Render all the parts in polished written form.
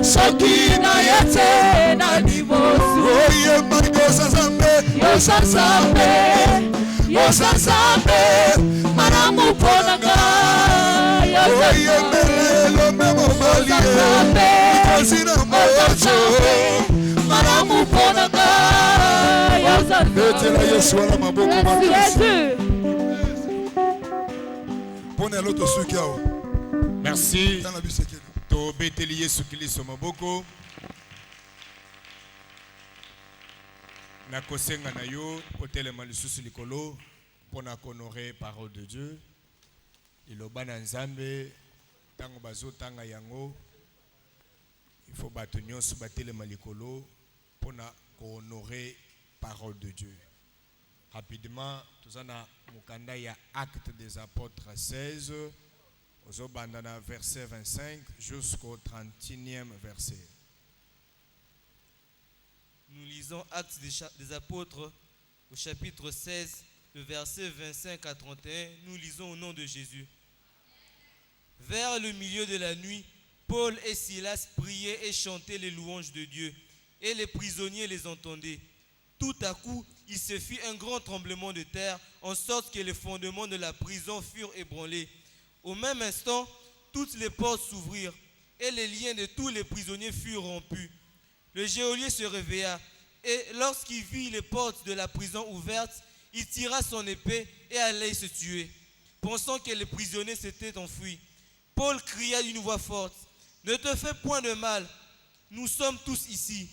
soki na yete na libosu oyemba yosasambe maramu ponanga oyembelelo memobali ikosina moyoso maramu ponanga betela Yesu wana maboko pona l'autre suki awo. Merci. To beteli Yesu Kristo maboko. Na kosenga na yo otelema lisusu likolo pona honorer parole de Dieu. Iloba na Nzambe tango bazotanga yango. Il faut bato nyonso batelema likolo pona honorer parole de Dieu. Rapidement, tout na mukanda ya Actes des Apôtres 16, au bandana verset 25 jusqu'au 31e verset. Nous lisons Actes des Apôtres au chapitre 16, le verset 25 à 31. Nous lisons au nom de Jésus. Vers le milieu de la nuit, Paul et Silas priaient et chantaient les louanges de Dieu, et les prisonniers les entendaient. Tout à coup, il se fit un grand tremblement de terre, en sorte que les fondements de la prison furent ébranlés. Au même instant, toutes les portes s'ouvrirent, et les liens de tous les prisonniers furent rompus. Le geôlier se réveilla, et lorsqu'il vit les portes de la prison ouvertes, il tira son épée et allait se tuer, pensant que les prisonniers s'étaient enfuis. Paul cria d'une voix forte, « Ne te fais point de mal, nous sommes tous ici. »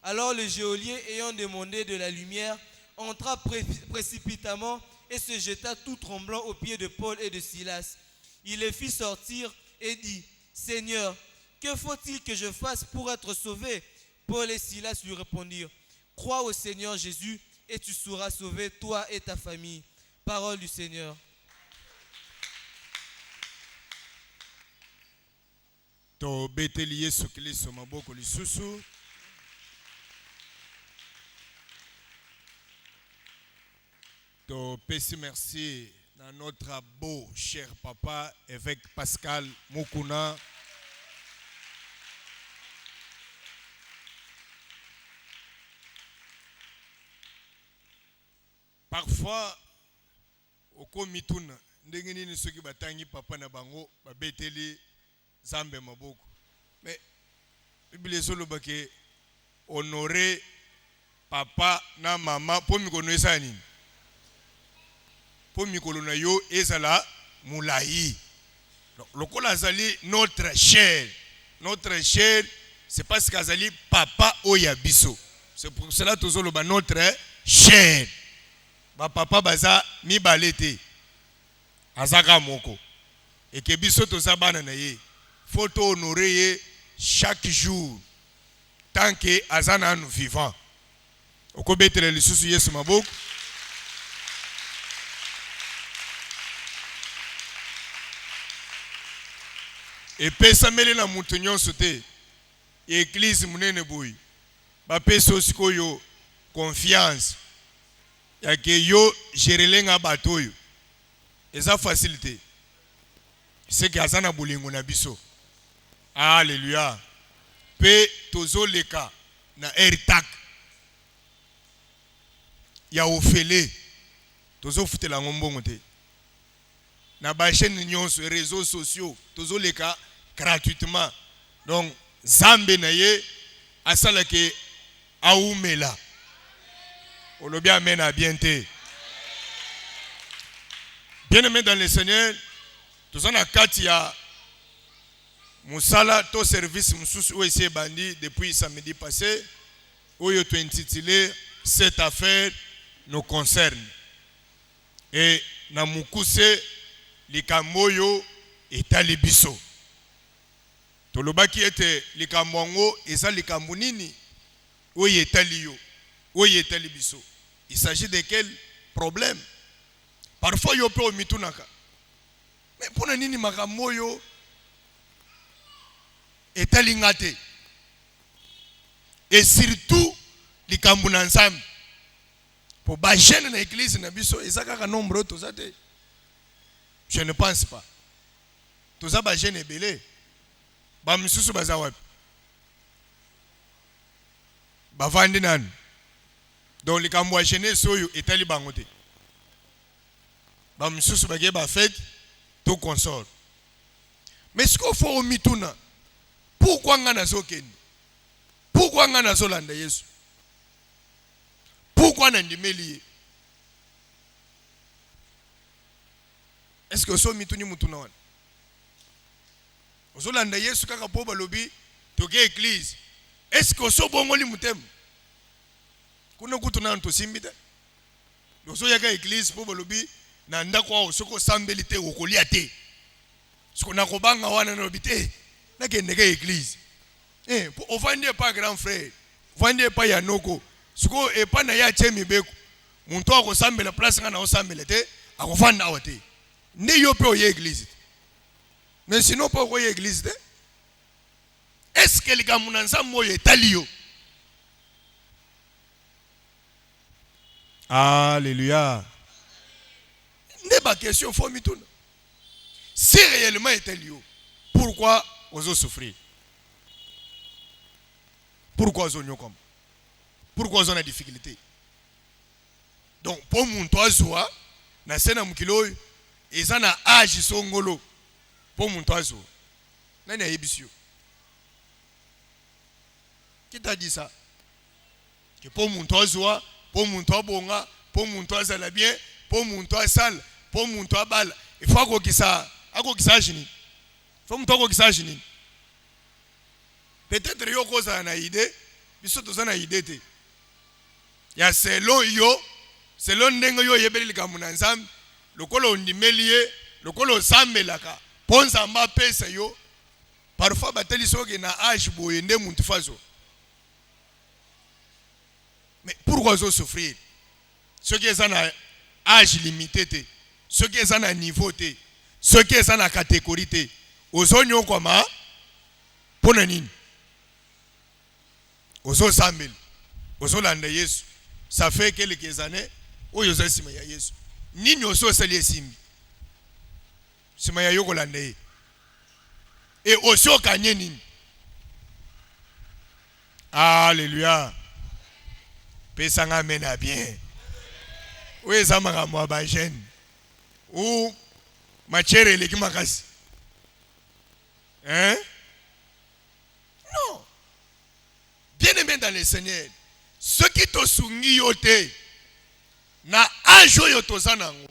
Alors le geôlier, ayant demandé de la lumière, entra précipitamment et se jeta tout tremblant aux pieds de Paul et de Silas. Il les fit sortir et dit, « Seigneur, que faut-il que je fasse pour être sauvé ?» Paul et Silas lui répondirent, « Crois au Seigneur Jésus et tu seras sauvé, toi et ta famille. » Parole du Seigneur. To beteli Yesu Kristo maboko lisusu. To pesi merci à notre beau cher papa évêque Pascal Mukuna. Parfois au komituna ndenge nini soki batangi papa na bango babeteli Zambe maboko. Mais Bible ezoloba ke honorer papa na mama po mikono esa nini? Po mikolo na yo ezala mulayi. Lokola azali notre cher, c'est parce qu'azali papa oya biso. C'est pour cela tozoloba notre cher. Ba papa baza mibale te. Azaka moko. Et que biso toza bana na ye. Faut honorer chaque jour tant que azana nous vivant. Okobetere lisusu Yesu maboko. Et pesa mele na mutu nyonso te. Église munene boyi. Ba pesa osikoyo confiance. Ya ke yo gerelenga batoyo. Eza facilité. C'est que azana bolingo na biso. Alléluia. Pe tozo leka na ertak. Ya ofele. Tozo futela ngombongo te. Na ba chaîne nyonso réseaux sociaux tozo leka gratuitement. Donc Zambe na ye asala ke aumela. Olobi amen à bienté. Bien-aimé dans le Seigneur, tous en a katia Moussala, ton service Moussous OEC Bandi depuis samedi passé, où il est intitulé cette affaire nous concerne. Et na mukuse likamoyo etalibiso. Tolobaki ete likamongo eza likamunini oye etaliyo oye etalibiso. Il s'agit de quel problème? Parfois yo pe omitunaka. Mais pour nini makamoyo etalingate. Et surtout likambu na nzambe. Pour ba jeune na église na biso ezaka nombre tozate. Je ne pense pas. Toza ba jeune ebele. Ba misusu baza wapi? bavandi nanu donc likambo ya jeunesse oyo etali bango te bamisusu bake bafete to consort mais sikoyo fo omituna pourquoi nga nazokende pourquoi nga nazolanda Yesu pourquoi nandimeli ye est-ce que oso mituni mutuna wana ozolanda Yesu kaka po balobi toke église est-ce que oso bongoli mutema kuna kutuna ntosimbi te oso yaka église po balobi na ndako awo soko sambeli te okolia te siko nakobanga wana na obite nakende ka église ofandi pas grand frère ofandi pas yanoko siko epa na ya chemi beko muntu akosambela place nga na osambela te akofanda awa te ne yo pe oye église mais sinon pas oye église te est-ce que les gamunanza moyo etali yo alléluia ne ba question faut mituna si réellement etali yo pourquoi ozo souffrir pourquoi ozo nyokoma pourquoi ozo na difficulté donc pour muntu azwa na sena mukilo eza na âge songolo pour muntu azwa nani ayebisio qui t'a dit ça que pour muntu azwa pour muntu abonga pour muntu azala bien pour muntu asala pour muntu abala il faut akokisa jini faut muntu akokisa jini peut-être yo koza na idée biso toza na idée te ya selon yo selon ndenge yo yebeli likambo na Nzambe lokolo ondimeli ye lokolo osambelaka mpo Nzambe apesa yo parfois bateli soki na âge boye nde muntu fazo mais pourquoi ozo souffrir soki eza na âge limité te soki eza na niveau te soki eza na catégorie te ozo nyokoma mpo na nini ozo sambeli ozo landa Yesu ça fait quelques années oyo ozo sima ya Yesu nini ozo osali esimbi sima ya yo kolanda ye et ozo kanye nini alléluia pesa nga mena bien oyo eza makambo ya bajene ou machere eleki makasi hein non bien aimé dans le Seigneur ce qui tosungi yo te na âge oyo toza nango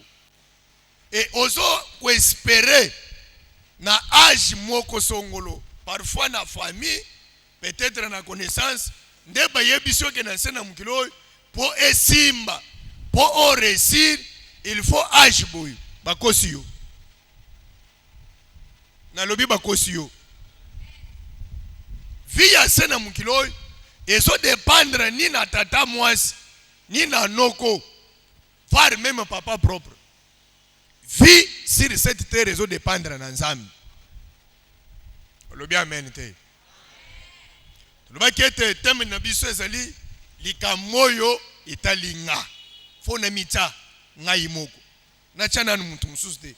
et ozo koespérer na âge moko songolo parfois na famille peut-être na connaissance nde bayebiso ke na sena mukilo po esimba po o réussir il faut âge boyo bakosi yo na lobi bakosi yo vie ya sena mukilo ezo dépendre ni na tata mwasi ni na noko voire même papa propre vie sur cette terre ezo dépendre na Nzambe lobi amen te lobaki ete teme na biso ezali likamoyo italinga fo na mita ngai moko na tia nanu muntu mususu te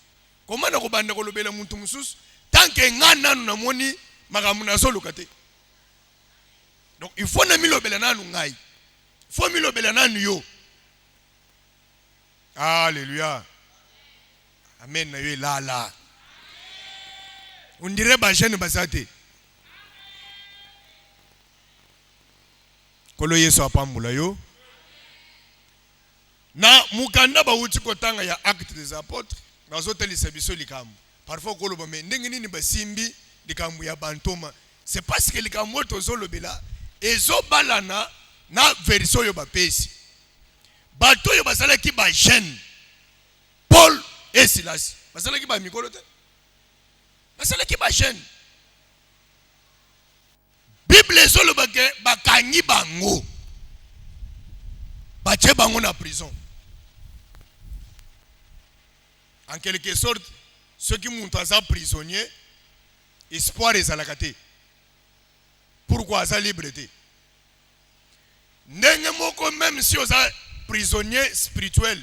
koma na kobanda kolobela muntu mususu tanke nga nanu namoni makambo nazoluka te donc il faut na milobela nanu ngai il faut milobela nanu yo alléluia amen na yo elala on dirait ba jeune basate kolo Yesu apambula yo na mukanda bauti kotanga ya acte des apôtres bazotelisa biso likambo parfois koloba me ndenge nini basimbi likambo ya bantoma c'est parce que likambo tozolobela ezobalana na version yo bapesi bato yo bazalaki ba jeune Paul et Silas bazalaki ba mikolo te bazalaki ba jeune Bible ezoloba ke bakangi bango bache bango na prison en quelque sorte ceux qui montent à prisonnier espoir ezalaka te pourquoi aza libre te ndenge moko même si oza prisonnier spirituel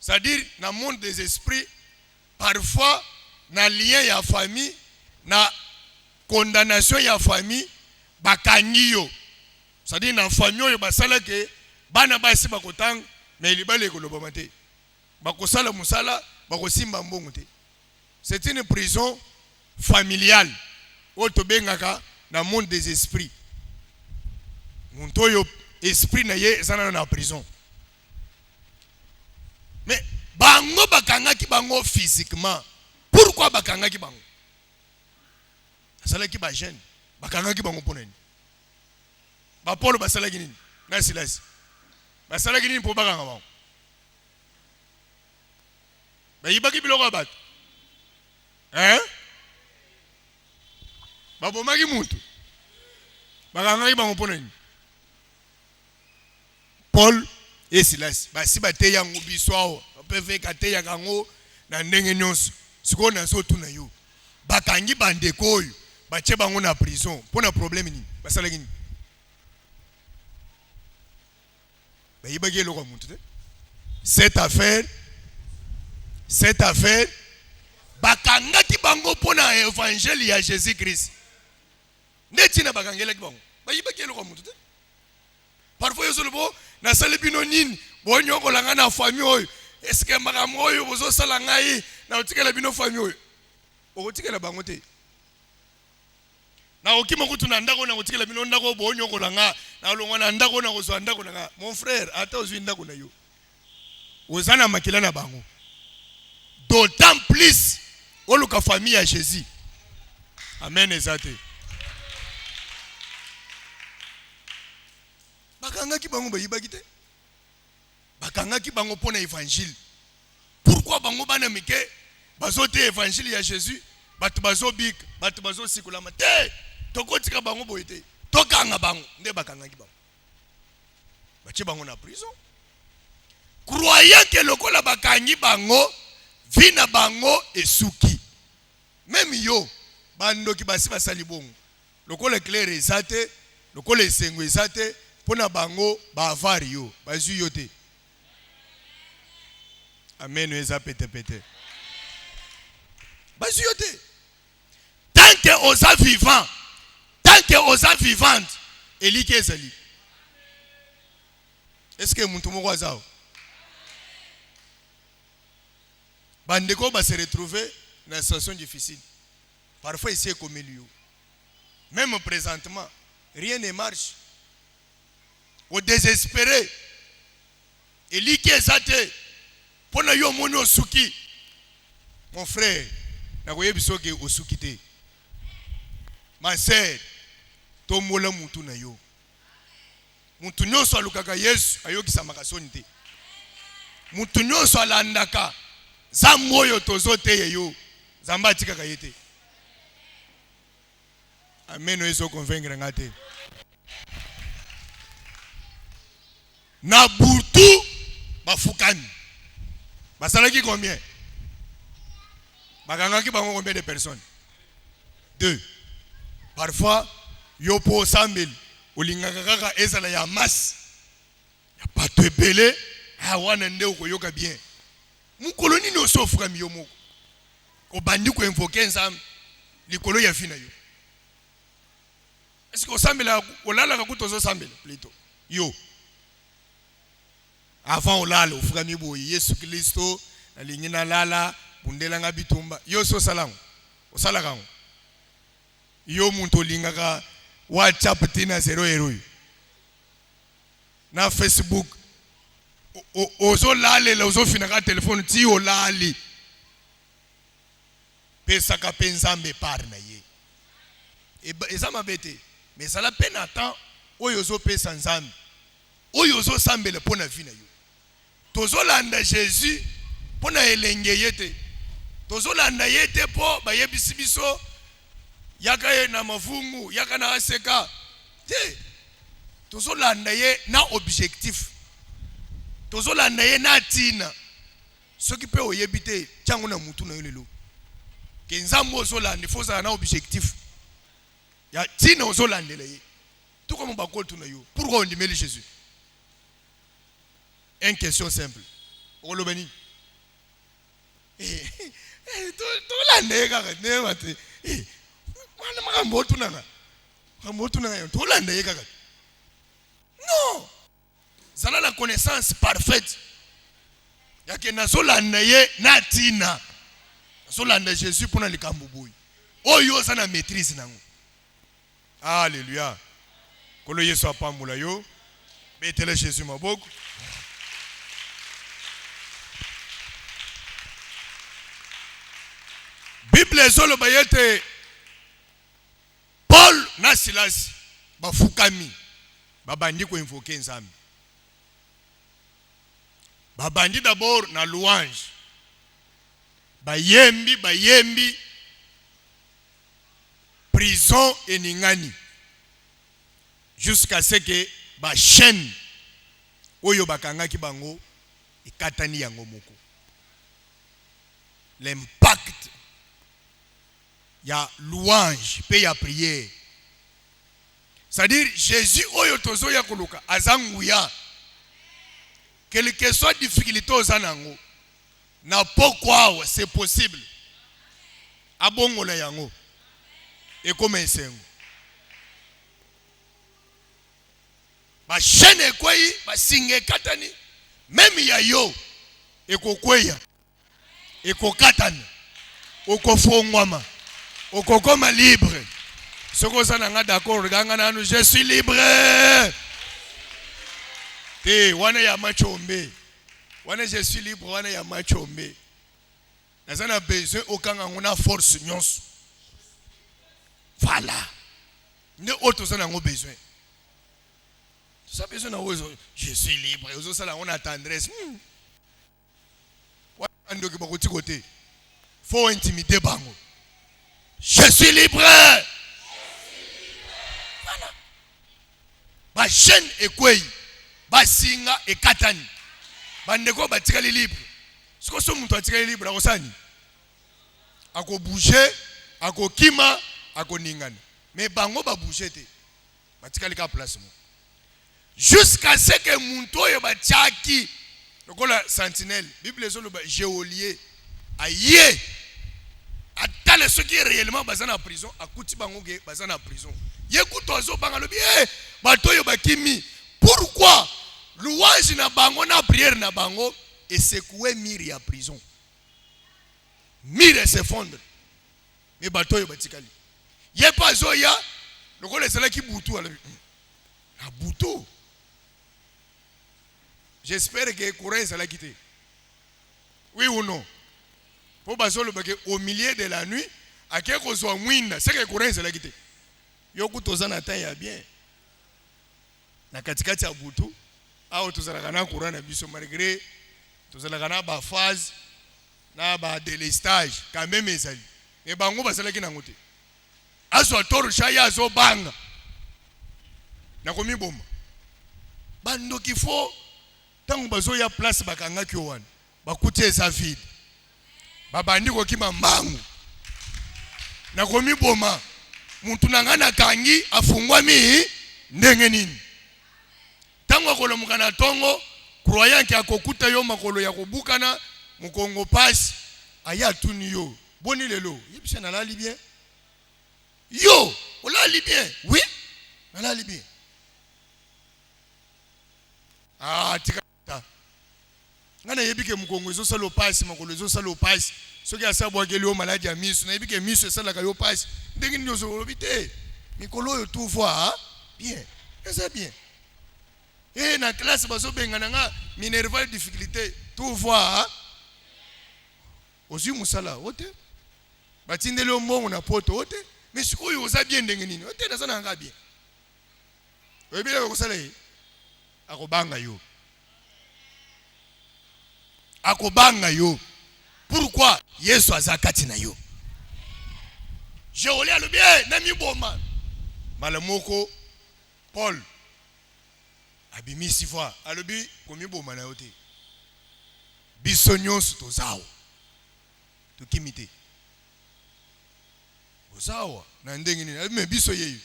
c'est-à-dire dans le monde des esprits parfois na lien ya famille na condamnation ya famille bakangi yo Ça dit dans famille oyo basala ke bana basi bakotanga mais libale koloba mate. Bakosala musala bakosimba mbongo te. C'est une prison familiale. Oto bengaka dans le monde des esprits. Montoyo esprit na ye ezana na prison. Mais bango bakanga ki bango physiquement. Pourquoi bakanga ki bango? Asala ki ba jeune. Bakanga ki bango poneni. Ba Paul basala ki nini? Na Silas. Basala ki nini po bakanga bango? Ba yibaki biloko bat. Hein? Ba bomaki muntu. Bakanga ki bango poneni. Paul et Silas. Ba si bateya ngubiswao. Pefe kateya kango na ndenge nyonso. Siko na so tuna yo. Bakangi bandeko oyo. Bache bango na prison. Pona problème ni. Basala ki nini? Bayibaki eloko muntu te. Cette affaire bakanga ki bango pona évangile ya Jésus Christ. Neti na bakangela ki bango. Bayibaki eloko muntu te. Parfois yozolobo na salibino nini bonyo langa na famille oyo. Est-ce que makambo oyo bozo sala ngai na otikela bino famille oyo. Okotikela bango te. Na okima kutu na ndako na otikela bino ndako bonyo langa na olongwa na ndako na kozwa ndako na. Mon frère, ata ozwi ndako na yo. Ozana makila na bango. D'autant plus oluka famille ya Jésus. Amen ezate. Bakanga ki bango bayibaki te. Bakanga ki bango pona évangile. Pourquoi bango bana mike bazote évangile ya Jésus? Batu bazo bik, batu bazo sikulama te. Tokotika bango boyete. Tokanga bango, nde bakanga ki bango. Bache bango na prison. Croyant que lokola bakangi bango, vina bango esuki. Même yo, bando ki basi basali bongo. Lokola clair ezate, lokola esengo ezate, pona bango ba avari yo, bazui yo te. Amen, eza pete pete. Bazui yo te. Tant que osa vivant, tant que osa vivante, eli ke ezali. Est-ce que muntu moko azao? Bandeko va se retrouver dans une situation difficile. Parfois ici est comme lieu. Même présentement, rien ne marche. Au désespéré, eli ki ezate, pona yo moni osuki. Mon frère, na koyebiso ke osuki te. Ma sœur, to mola mutu na yo. Mutu nyonso alukaka Yesu ayokisa makasoni te. Mutu nyonso alandaka zambo oyo tozote yo. Zamba atikaka ye te. Amen oyezo convaincre nga te. Na butu bafukani. Basalaki combien? Bakangaki bango combien de personnes? 2. Parfois yo po sambel olingaka kaka ezala ya masse. Ya pato ebele wana nde okoyoka bien. Mukolo nini osofuka miyo moko. Obandi ko invoquer nzambe likolo ya fina yo. Est-ce que osambela olala ka kutozo sambela plutôt? Yo. Avant olala ofuka mibo Yesu Kristo alingi na lala bundela nga bitumba. Yo so salango. Osala kango. Yo muntu olingaka WhatsApp tina 00 na Facebook ozo lale la ozo finaka telefone ti olali pesa ka penzambe par na ye eza mabete mais ça la peine attend oyo ozo pesa nzambe oyo ozo sambele pona vie na yo tozo landa Jésus pona elenge yete tozo landa yete po bayebisi biso yaka ye na mavungu yaka na aseka te tozo landa ye na objectif tozo landa ye na tina soki pe oyebite chango na mutu na yo lelo ke nzambo ozo landa foza na objectif ya tina ozo landela ye tout comme bakol tu na yo pourquoi on dit Jésus? Une question simple. Olobani to landa ye kaka ne mate wana makambo tunanga to landa ye kaka zala la connaissance parfaite yake nazolanda ye natina nazolanda Jésus pour na likambo boyi oyo za na maîtrise nango. Alléluia. Kolo Yesu apambola yo betele Jésus maboko. Bible ezoloba yete Paul na Silas bafukami babandi ko invoquer Nzambe. Babandi d'abord na louange. Bayembi prison eningani jusqu'à ce que ba chaîne oyo bakanga ki bango ikatani yango moko. L'impact ya louange pe ya prière. C'est-à-dire Jésus oyo tozo ya koluka azanguya. Quelle que soit difficulté aux anango na pourquoi c'est possible abongola yango et comme esengo ba chaîne kwei ba singe katani même ya yo ekokweya ekokatana okofongwama okokoma libre soko sana nga d'accord ganga nanu je suis libre te wana ya machombe wana je suis libre wana ya machombe nazana besoin okanga ngona force nyonso voilà ne auto sana ngo besoin ça besoin na ozo je suis libre ozo sala on a tendresse wana ndoki bakoti côté faut intimider bango je suis libre voilà ba chaîne ekwei basinga ekatani bandeko batikali libre siko so muntu atikali libre akosani ako bouger ako kima ako ningana mais bango ba bouger te batikali ka place mo jusqu'à ce que muntu oyo batiaki lokola sentinelle bible ezoloba geolier aye atale ceux qui réellement bazana prison akuti bango ke bazana prison yekuto azo bangalo bien bato oyo bakimi. Pourquoi louange na bango na prière na bango et secouer mire ya prison. Mire s'effondre. Mais bato yo batikali. Ye pas zoya lokola sala ki butu ala. Na butu. J'espère que courant sala kité. Oui ou non? Pour bazolo bake au milieu de la nuit akeko zo mwinda c'est que courant sala kité. Yo kutozana temps ya bien. Na katikati ya butu au tuzalaka na courant na biso malgré tuzalaka na ba phase na ba délestage quand même ezali mais bango basalaki nango te aso toro shaya zo banga na komi bomba bando kifo tango bazo ya place bakanga ki wana bakuti eza vide babandi ko kima mbangu na komi bomba muntu nangana kangi afungwa mi ndenge nini tango kolomuka na tongo croyant ki akokuta yo makolo ya kobukana mukongo pasi aya tuni yo boni lelo yebisa na lali bien yo olali bien oui na lali bien tikata ngana yebike mukongo ezo salo pasi makolo ezo salo pasi soki asabu akeli yo maladi ya miso na yebike miso esalaka yo pasi ndenge nini ozo lobite mikolo yo tout voir bien c'est bien. Et na classe baso bengananga minerval difficulté tout voir ozi musala ote batindele ombongo na poto ote mais sikoyo oza bien ndenge nini ote na sana nga bien oyebile ko sala akobanga yo pourquoi Yesu azakati na yo je olé le bien na miboma malamoko Paul abimi sifa alobi komi boma na yote bisonyos tozao tukimite ozawa na ndenge nini me biso yeyu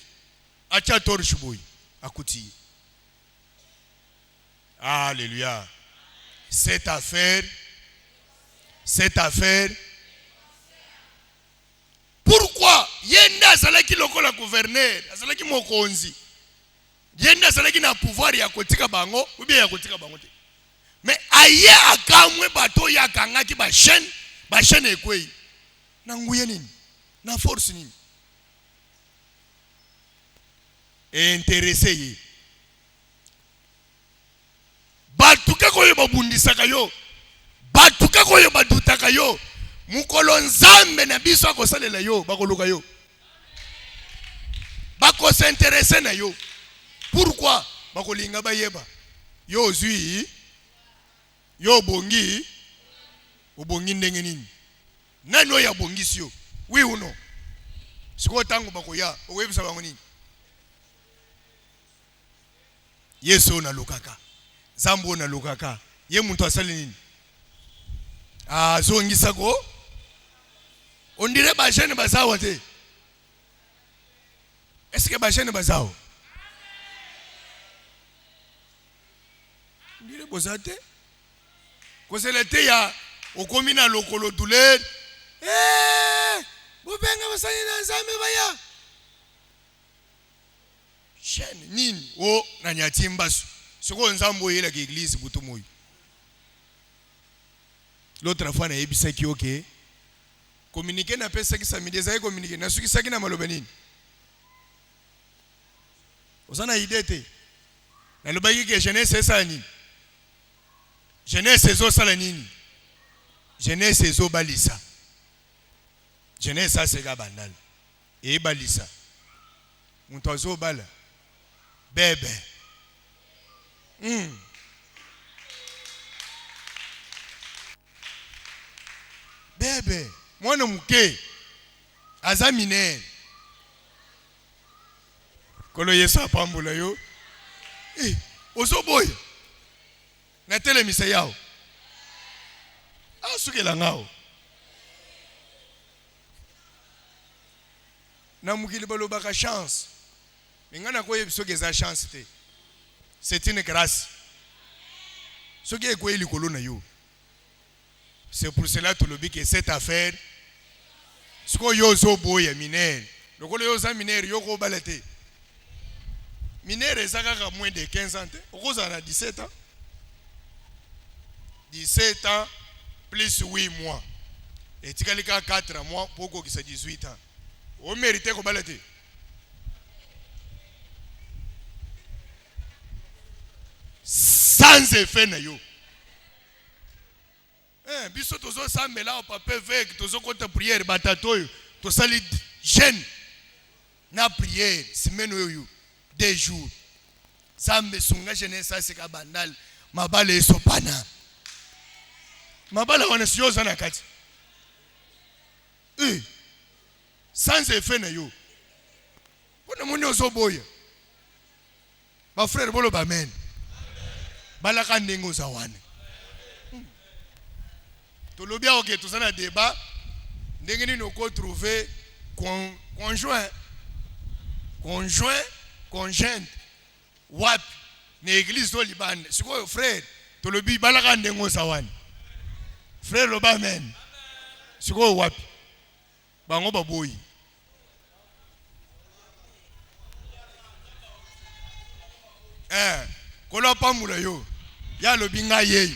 acha torche boy akuti. Alléluia. Cette affaire pourquoi yenda azalaki lokola gouverneur azalaki mokonzi yenda salaki na pouvoir ya kotika bango ou bien ya kotika bango te. Mais aye akamwe bato ya kangaki ba chaîne ekwei na nguye nini na force nini intéressé ye batuka koyo babundisaka yo batuka koyo badutaka yo mukolo nzambe na biso akosalela yo bakoluka yo bako s'intéresser na yo. Pourquoi bakolinga bayeba yo zui yo bongi ubongi ndenge nini nani oya bongisi yo oui ou non siko tango bakoya oyebisa bango nini Yesu na lukaka Zambo na lukaka ye muntu asali nini zongisa ko on dirait ba jeune bazawa te. Est-ce que ba jeune bazawa on dirait bozate ko selete ya okomina lokolo douleur bobenga basani na nzambe baya chaîne nini o na nyatimba siko nzambo yela ke église butu moyo. L'autre fois na yebisa ki OK communiquer na pesa ki samedi za communiquer na suki saki na maloba nini osana idée te na lobaki ke jeunesse ça nini jeunesse zo sala nini jeunesse zo balisa jeunesse ça c'est kabandal e balisa muntu azo bala bebe bebe mwana muke azamine kolo Yesu apambula yo ozoboya na telemisa yao asukela ngao na mukili balobaka chance ngana ko yebisoke za chance te c'est une grâce soki ekweli kolona yo. C'est pour cela que le que cette affaire ce qu'on yozo boya minere le ko yoza minere yoko balate minere ezaka moins de 15 ans okoza na 17 ans 17 ans plus 8 mois et tikalika 4 mois pour ko kisa 18 ans o mérite ko balate sans effet na yo. Biso tozo sambela au papa vek tozo kota prière batatoyo to sali jeune na prière semaine yo 2 jours sambe sunga jeunesse asika bandal mabale esopana mabala wana siyoza na kati sans effet na yo bona moni ozoboya ba frère bolo ba men balaka ndengo za wana tolobia OK tozana débat ndenge nini oko trouver conjointe wapi na église to libande siko frère tolobi balaka ndengo za wana frère loba amen siko wapi bango baboyi kola pamula yo ya lobinga yeyo.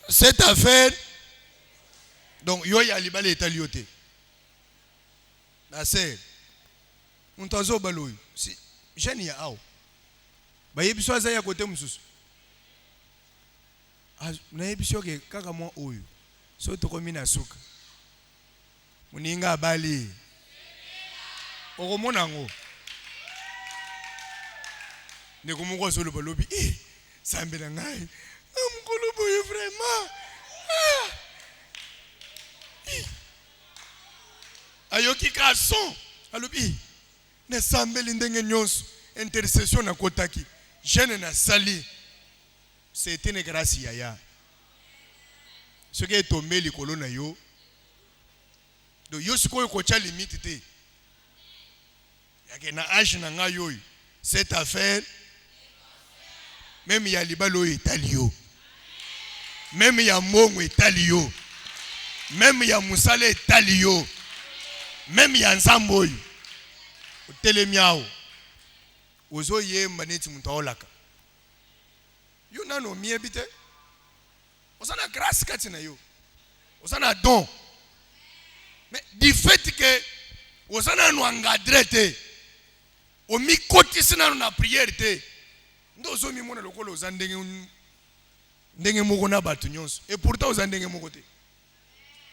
Cette affaire donc yo ya libala etaliote na sœur untazo baloyo si jeune ya ao ba yebiso aza ya kote mususu na yebiso ke kaka mwa oyo so tokomi na suka muninga bali okomona ngo ne komukozo lo balobi sambela ngai amkoloboye vraiment ayoki ka son alobi ne sambeli ndenge nyonso intercession na kotaki jeune na sali c'est une grâce yaya ce qui est tombé likolo na yo do yo sikoyo kocha limite te yake na âge na nga yoy cette affaire même ya libalo italio même ya mongo italio même ya musale italio même ya nzambo yo telemiao ozo yemba neti mutaolaka yo nano miebite osana grâce kati na yo osana don mais du fait que osana no engadrer te omi kotisi na na prière te ndo zo mi mona lokolo ndenge moko na batu nyonso et pourtant oza ndenge moko te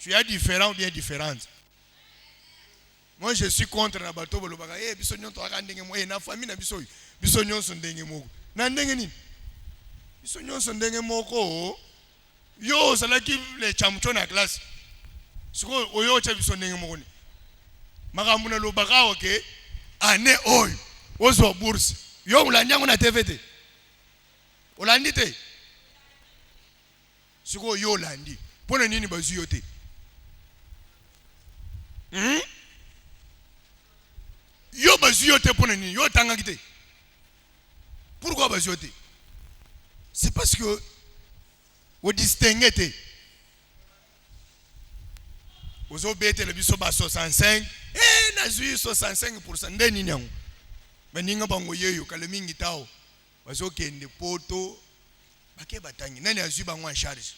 tu es différent ou bien différente. Moi je suis contre na bato bolobaka biso nyonso aka ndenge moko na famille na biso nyonso ndenge moko na ndenge nini biso nyonso ndenge moko yo salaki le champion na classe siko oyo cha biso ndenge moko ni makambo na lobaka oke ane oyo ozo bourse yo ulanyango na TVT olandi te siko yo landi pona nini bazu yo te yo bazu yo te pona nini yo tanga kite pourquoi bazu yo te c'est parce que vous distinguez vous obéissez le biso ba 65 na zui 65% ndeni nyango baninga bango yeyo kale mingi tao bazokende poto bake batangi nani azui bango en charge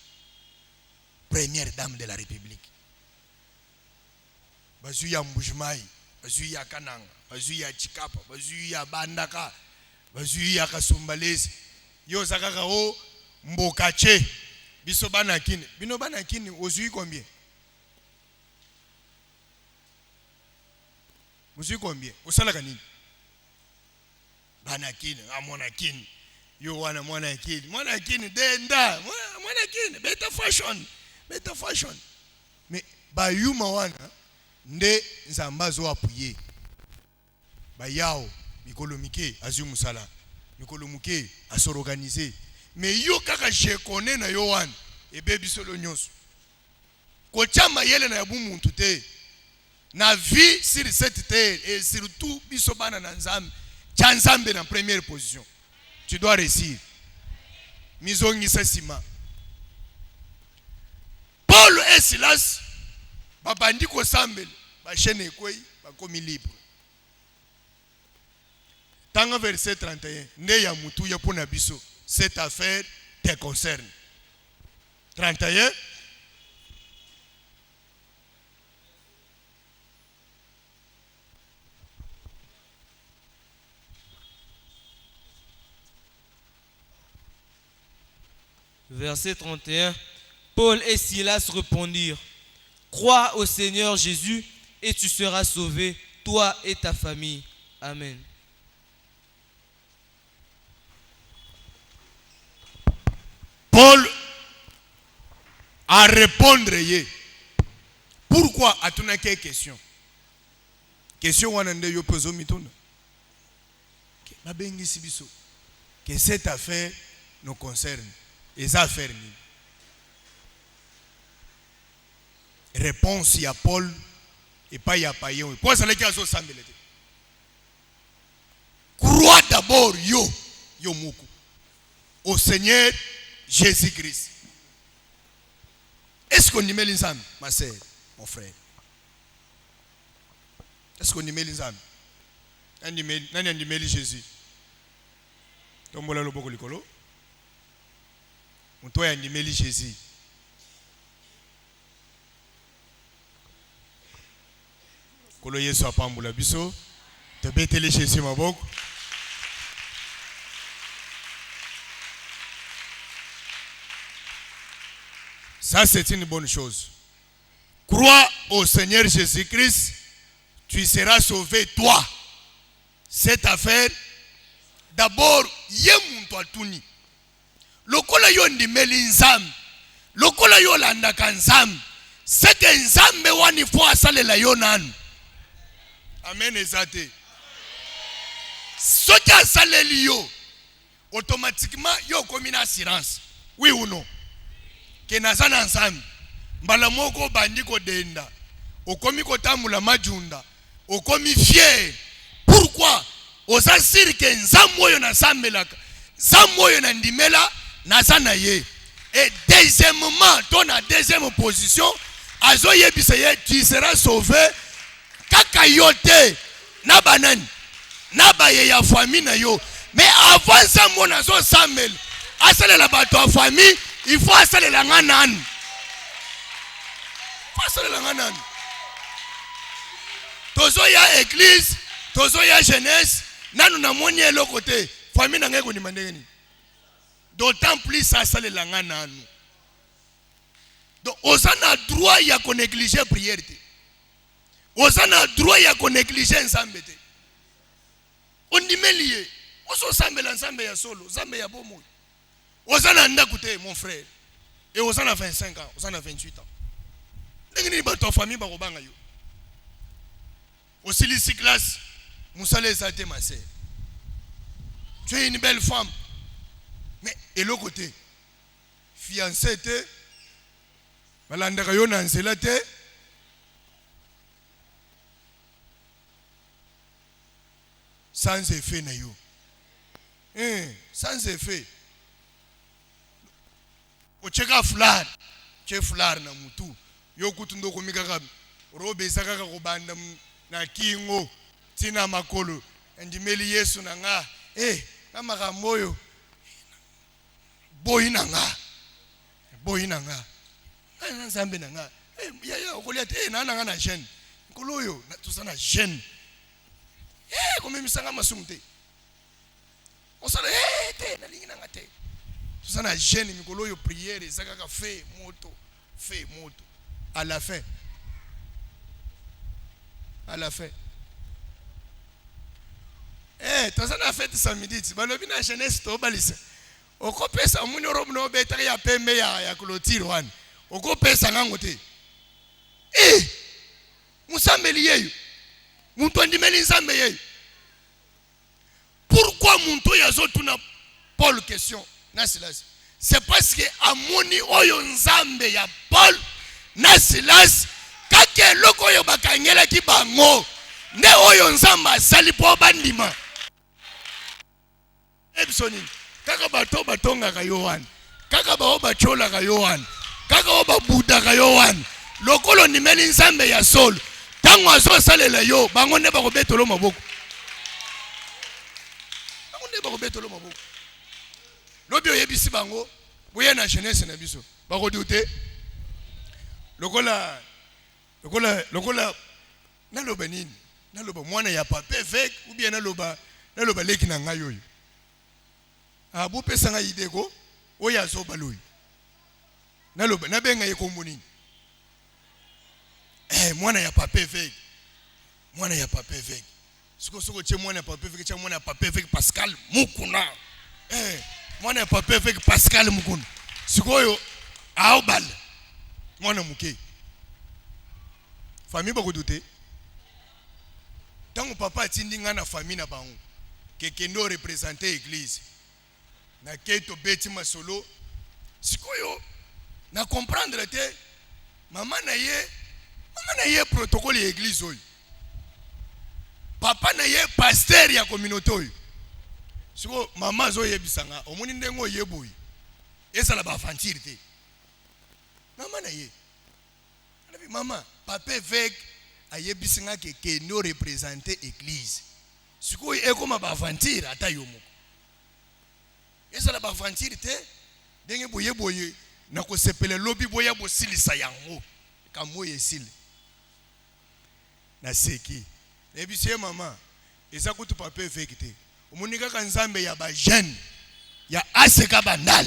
première dame de la République bazui ya Mbujimai bazui ya Kananga bazui ya Chikapa bazui ya Bandaka bazui ya Kasumbalezi yo zakaka o mbokache biso banakini bino banakini ozui combien ozui combien osalaka nini banakini amonakini yo wana mwanakini denda mwanakini better fashion mais bayuma wana nde nzambazo apuye bayao mikolo mike azu musala mikolo muke asorganiser mais yo kaka je connais na yo wana ebe bisolo nyonso ko chama yele na yabu muntu te na vie sur cette terre et surtout biso bana na nzambe cha nzambe na première position tu dois réussir mizongi sasima Paul et Silas babandi ko sambele ba chaîne ekoi ba komi libre tanga verset 31 ne ya mutu ya pona biso cette affaire te concerne 31 Verset 31. Paul et Silas répondirent: Crois au Seigneur Jésus et tu seras sauvé, toi et ta famille. Amen. Paul a répondre ye. Pourquoi a-t-on quelle question? Question wanande yo pozo mituna. Ma bengi sibiso. Que cette affaire nous concerne. Les affaires. Réponse il y a Paul et pas il y a païen. Pourquoi ça les cas au sambelete? Crois d'abord yo muku au Seigneur Jésus-Christ. Est-ce qu'on y met les âmes, ma sœur, mon frère? Est-ce qu'on y met les âmes? Nani y met Jésus? Tombola lo boko likolo. On doit y met Jésus. Kolo Yesu apambula biso. Te betele Jésus maboko. Ça, c'est une bonne chose. Crois au Seigneur Jésus-Christ, tu seras sauvé, toi. Cette affaire, d'abord, yemuntu atuni. Lokola yo ndimeli nzambe. Lokola yo landaka nzambe. Seke nzambe wani fo asalela yo nanu. Amen ezate. Soki asaleli yo, automatiquement yo komi na assurance. Oui ou non? Que nazana nzambe mbala moko bandi ko denda okomi ko tamula majunda okomi fier. Pourquoi? Osasiri ke nzambe oyo na sambelaka nzambe oyo na ndimela nazana ye. Et deuxièmement, ton a deuxième position azoyebisa ye tu seras sauvé kaka yote na banani na baye ya famille na yo. Mais avant ça mon azo Samuel asale la bato ya famille, il faut asale la nganan. Faut asale la nganan. Tozo ya église, tozo ya jeunesse, nanu na moni elo côté, famille na ngeko ni mandengeni. D'autant plus ça asale la nganan. Donc on a droit ya ko négliger prière. On a droit ya ko négliger ensemble. On dit lié. On s'en sambe l'ensemble ya solo, sambe ya bomo. On a ndakoute mon frère. Et on a 25 ans, on a 28 ans. Ndengini ba to famille ba ko banga yo. Aussi lycée classe, Moussa les a été ma sœur. Tu es une belle femme. Mais et l'autre côté, fiancée te, balandaka yo na nzela te. Sans effet na yo. Sans effet. Ocheka fleur. Che fleur na mutu. Yo kutundo komika ka robe sakaka ko banda na kingo tina makolo ndimeli Yesu na nga na makamoyo boyi na nga na nzambe na nga ya okolia te na nga na jeune nkoloyo na tusana jeune comme misanga masumte osala te na lingi na nga te tusana jeune mikoloyo prière sakaka fait moto à la fin. Tu as fait samedi, tu vas le bien jeunesse to balise. O ko pesa muni robe no betari ya pembe ya clôture wan. O ko pesa ngangote. Musambeli yeyo. Muntu andimeli nzambe yeyo. Pourquoi muntu yazo tuna Paul question na Silas? C'est parce que amoni oyo nzambe ya Paul na Silas kake loko yo bakangela ki bango ne oyo nzamba sali po bandima Ebsoni kaka bato batonga ka Yohan kaka ba obachola ka Yohan kaka obabuda ka Yohan lokolo nimeli nzambe ya sol tango azo salela yo bango ne ba ko betolo maboko lobi oyebisi bango boye na jeunesse na biso ba ko douter lokola naloba nini naloba mwana ya papa avec ou bien naloba leki na ngai oyo abu pesa ngai ideko oya zo baloyi naloba nabenga yekombo nini mwana ya papa avec siko che mwana ya papa avec che mwana ya papa avec Pascal Mukuna mwana ya papa avec Pascal Mukuna siko yo aobal mwana muke famille ba ko douter tango papa atindi nga na famille na bango kekendo représenter église na keto beti masolo sikoyo na comprendre te mama na ye protocole ya église oyo papa na ye pasteur ya communauté oyo siko mama zo yebisanga omoni ndengo yeboyi esala ba aventure te mama na ye maman papa avec ayebisinga ke no représenter église siko ekoma ba aventure ata yo moko esala ba aventure te ndenge boye na ko sepele lobi boya bo silisa yango kamo yesile na seki ebise mama eza kutu papa avec te omonika ka nzambe ya ba jeune ya aseka bandal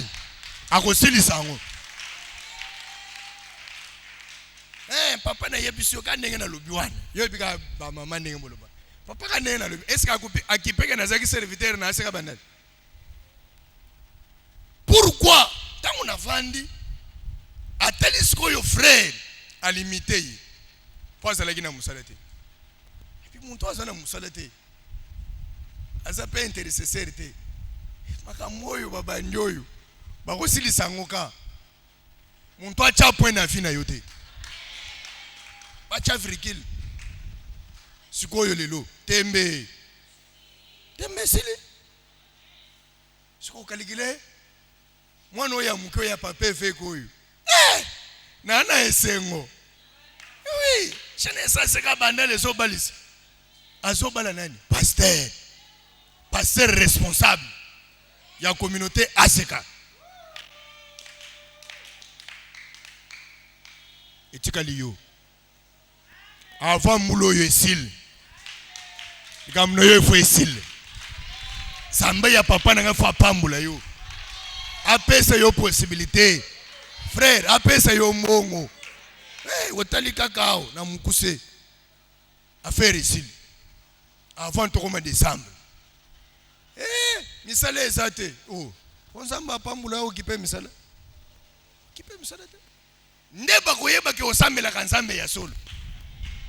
akosilisa yango papa na yebisio ka ndenge na lobi wana yo bika ba mama ndenge moloba papa ka ndenge na lobi est-ce que akipeka na zaki serviteur na aseka bandal pourquoi tango na vandi atali sikoyo frère alimité yi poza la gina musalete puis muntu azana musalete aza pe intercesseur te makamoyo baba ndoyo bakosilisa ngoka muntu acha point na fina yote bacha virgule sikoyo lelo tembe sile siko kaligile mwana oya mukyo ya papa feko yo na esengo oui chane sa seka bandale zo balisa azobala nani pasteur pasteur responsable ya communauté ACK. Etikali yo. Avant mulo yo esil. Ikamno yo fo esil. Samba ya papa nanga fa pambula yo. Apesa yo possibilité. Frère, apesa yo mongo. Hey, otali kakao na mukuse. Affaire esil. Avant tokoma décembre. Eh, misala ezate. Oh, onzamba pambula yo kipe misala. Kipe misala te. Ndeba koyeba ke osambela kanzambe ya solo.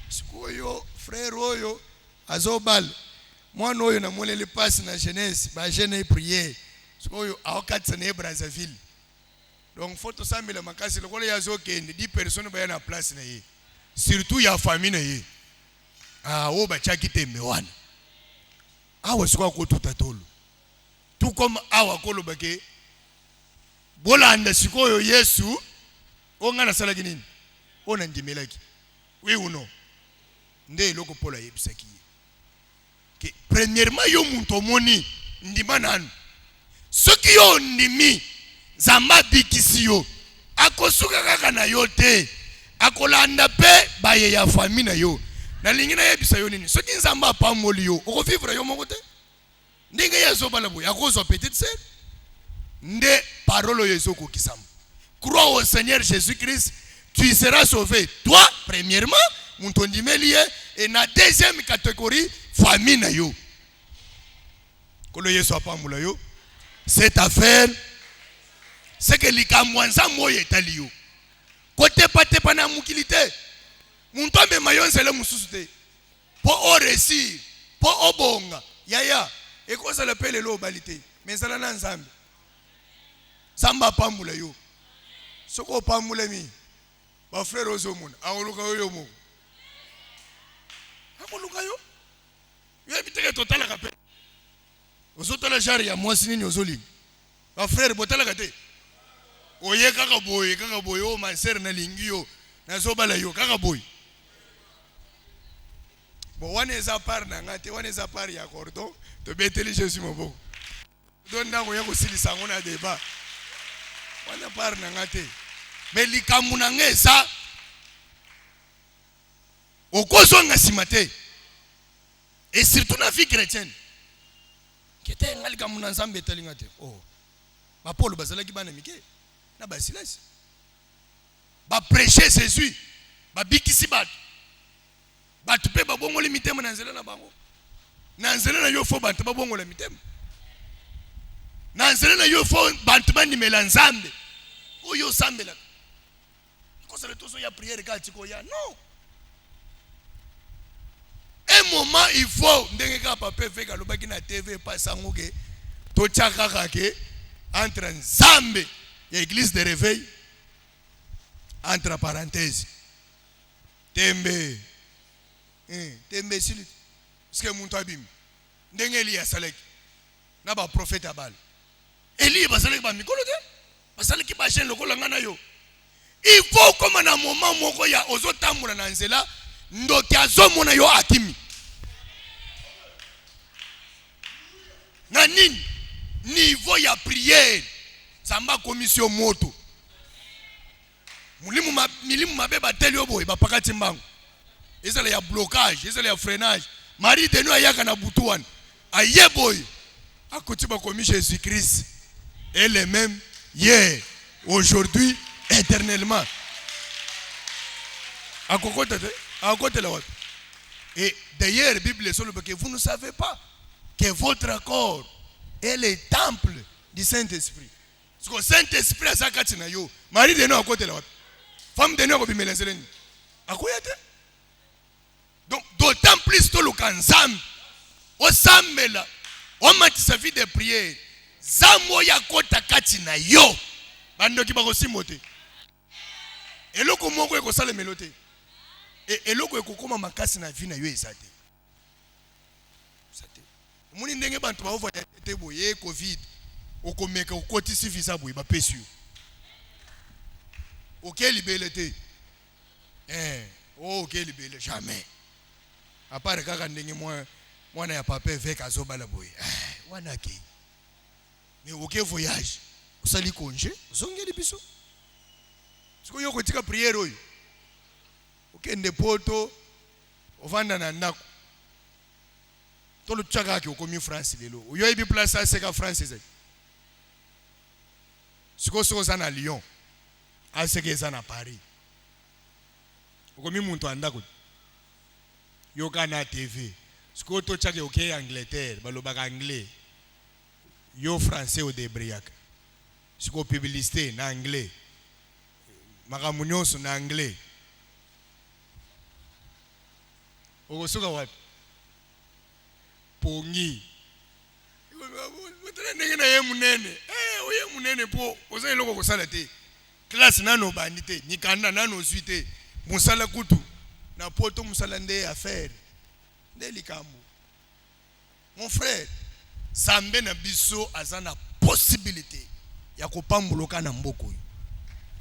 Sikoyo frère oyo azobal. Mwana oyo na molele passe na jeunesse, ba jeune prière. Sikoyo awakatsa ne Brazzaville. Donc faut to sambela makasi lokole yazo kende 10 personnes ba na place na ye. Surtout ya famille na ye. Ah o ba chaki tembe wana. Awa siko ko tutatolo. Tout comme awa koloba ke bolanda sikoyo Yesu onga na sala kinini ona ndimelaki oui ou non nde loko pola yebisaki ke premièrement yo muntu omoni ndima nanu soki yo ndimi zamba bikisi yo akosuka kaka na yo te akolanda pe baye ya famille na yo na lingi na yebisa yo nini soki nzamba apamoli yo okofivre yo moko te ndenge yazobala boya akozwa petite sœur nde parole yo ezokokisama. Crois au Seigneur Jésus-Christ, tu seras sauvé. Toi, premièrement, mon ton dimelier, et na deuxième catégorie, famille na yo. Kolo yeso apamula yo. Cette affaire, c'est que likamwanza moye etali yo. Kote pate pana mukilite. Mon tombe mayon sele mususu. Po o réussir, po o bonga. Yaya, et quoi ça l'appelle lo balite. Mais ça na nzambe. Zamba apamula yo. Soko pamule mi ba frère ozomona akoluka yo mo akoluka yo yo biteke totala kape ozotala jari ya mwasi nini ozoli ba frère botala kate oye kaka boye o manser na lingi yo na zobala yo kaka boye bo wana eza par na ngate wana eza par ya cordon to beteli Jésus moboko don ndango ya kosilisa ngona débat wana par na ngate mais likambu na ngeza okozonga simate et surtout na vie chrétienne kete ngali likambu na nzambe etalinga te oh ba Paul bazalaki bana mike na ba Silas ba prêcher Jésus ba bikisi batu pe ba bongoli mitema na nzela na bango na nzela na yo fo bantu ba bongola mitema na nzela na yo fo bantu ba nimela nzambe oyo sambela ça le tozo ya prière katiko ya non un moment il faut ndenge ka papa feka lobaki na TV pasango ke to chakaka ke entre nzambe ya église de réveil entre parenthèses tembe sili parce que muntu abimi ndenge Elia saleki na ba prophète abal Elia basaleki ba mikolo te basaleki ba chaîne lokola ngana yo. Il faut comme na moment moko ya ozotambola na nzela ndoki azomona yo akimi. Na nini niveau ya prière samba commission moto. Milimu mabeba teli yo boy bapakati mbango. Ezala ya blocage, ezala ya freinage. Marie de nous ayaka na butuan. Aye boy. Akoti ba commission Jésus-Christ. Elle est même hier, aujourd'hui éternellement. Et d'ailleurs, la Bible est sur le que vous ne savez pas que votre corps est le temple du Saint-Esprit. Parce que le Saint-Esprit a sa katina yo. Marie de nous à côté la femme de nous à bimela zeleni. À quoi était? Donc d'autant plus que le kanzam au samela on m'a sa vie de prière. Zamo ya kota katina yo. Bando ki bako simote. Eloko moko eko sale melote. Eloko eko koma makasi na vie na yo ezate. Sate. Muni ndenge bantu ba ovaya te boye covid. Okomeka okotisi visa boye ba pesu. OK libele te. OK libele jamais. À part kaka ndenge mwana ya papa avec azobala boye. wanake. Mais aucun voyage. Vous allez congé, zongeli biso. Ce que vous avez dit prière, ok, ndepoto, ovanda na ndako. Tout le tchaga qui est commis France lelo. Vous avez bien placé c'est qu'à France c'est. Ce que vous avez à Lyon, à ce que vous avez à Paris. Vous avez mis mon toit ndako. Yo kana TV. Ce que vous avez ok Angleterre, balobaka anglais. Yo français au débriac. Ce que vous publicité en anglais. Makamunyo en anglais. Vous avez wat pongi. Vous avez munene. Oye munene po. Vous avez loko kosala te. Classe nano bandite. Nikanda nano suite. Musala kutu. Na poto musala nde affaire. Nde likambo. Mon frère, Zambe na biso azana possibilité ya kopamboloka na mboko.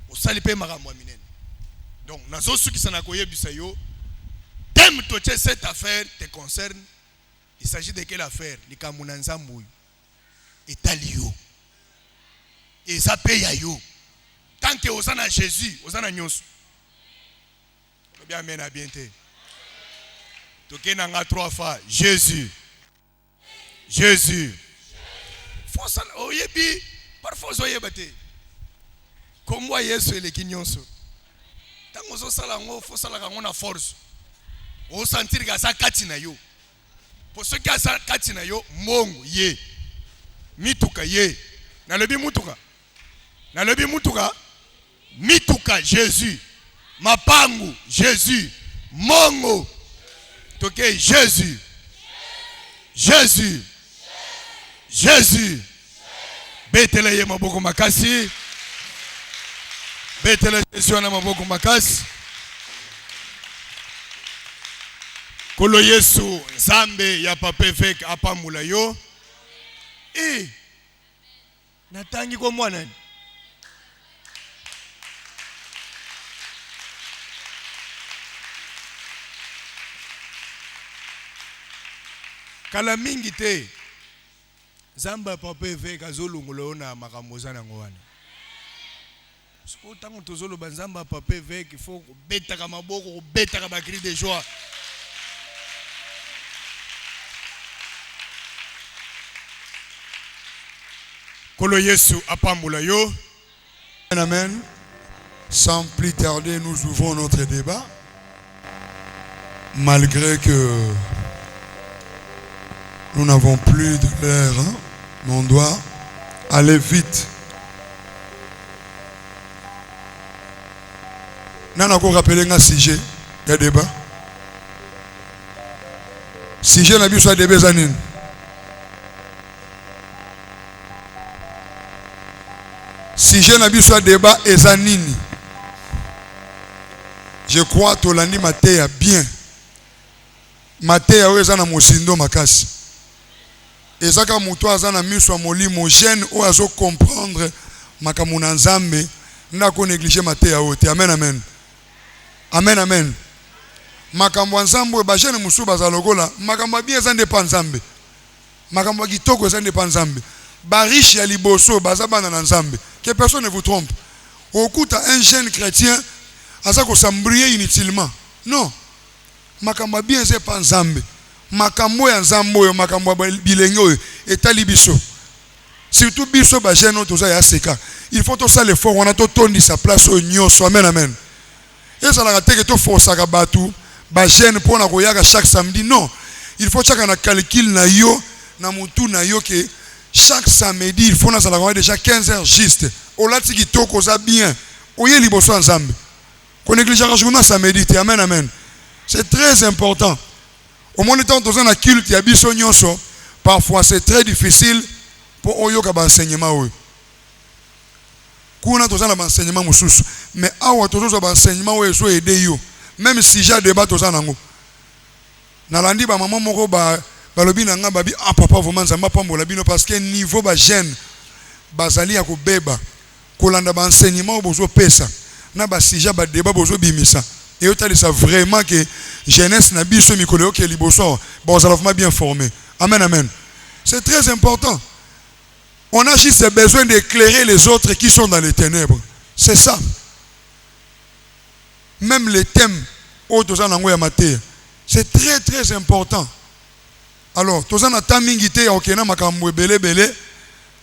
Osali pe makambo ya minene. Donc nazo suki sana koyebisa yo. Thème toche cette affaire te concerne. Il s'agit de quelle affaire? Likambo na nzambu. Etali yo. Et ça paye à yo. Tant que osana Jésus, osana nyonso. Bien amen à bien te. Toke nanga 3 fois Jésus. Jésus. Faut ça oyebi parfois oyebate. Comme moi Yesu ele kinyonso. Tango zo sala ngo faut sala ngo na force. O sentir ka sa kati na yo. Pour ceux qui a sa kati na yo mongo ye. Mituka ye. Na lebi mutuka. Na lebi mutuka. Mituka Jésus. Mapangu Jésus. Mongo. Toke Jésus. Jésus. Jésus. Betele ye maboko makasi. Betele Jésus na maboko makasi. Kolo Yesu Nzambe ya papa vek apamula yo. Natangi kwa mwana. Kala mingi te. Zamba papa vek azolungulo na makambo zana ngwana. Siko tango tozolo banzamba papa vek il faut beta ka maboko, beta ka bakri de joie. Kolo Yesu apamula yo. Amen. Sans plus tarder, nous ouvrons notre débat. Malgré que nous n'avons plus de l'air, hein, mais on doit aller vite. Nous avons rappelé un sujet de débat. Sujet n'a pas soit débat zanine. Sujet n'a pas soit débat et zanini. Je crois que l'année maté a bien. Maté a eu zana mosindo makasi. Ezaka muto azana miso molimo jeune o azo comprendre makamuna nzambe na ko négliger maté ya ote. Amen amen. Amen amen. Makambo nzambe ba jeune musu bazalogola makambo bien zande pa nzambe. Makambo kitoko zande pa nzambe. Ba riche ya liboso bazabana na nzambe. Que personne ne vous trompe. Okuta un jeune chrétien azako s'embrouiller inutilement. Non. Makambo bien c'est pa nzambe. Makambo ya nzambo yo makambo bilenge oyo etali biso. Surtout biso ba jeune toza ya seka. Il faut to ça l'effort on a to tondi sa place au nyoso. Amen amen. Et ça la teke to force ka batu ba jeune pona koyaka chaque samedi. Non. Il faut chaka na calcul na yo na mutu na yo ke chaque samedi il faut na sala déjà 15 heures juste. O lati kitoko za bien. Oye liboso nzambe. Ko négliger journée samedi. Amen amen. C'est très important. Au moment où nous avons culte, il y a des choses. Parfois, c'est très difficile pour nous avoir un enseignement. Nous avons un enseignement. Mais nous avons un enseignement qui est aidé. Même si j'ai un débat, nous avons un débat. Maman, papa, vraiment, parce que niveau jeune, bazali ya kobeba kolanda ba enseignement bozo pesa na ba sija ba débat bozo bimisa. Et au tali ça vraiment que jeunesse na biso mikolo ke liboso bon ça va bien formé. Amen amen. C'est très important. On a juste besoin d'éclairer les autres qui sont dans les ténèbres. C'est ça. Même les thèmes, c'est très très important. Alors, tous en attendant ngité okena makambo belé belé,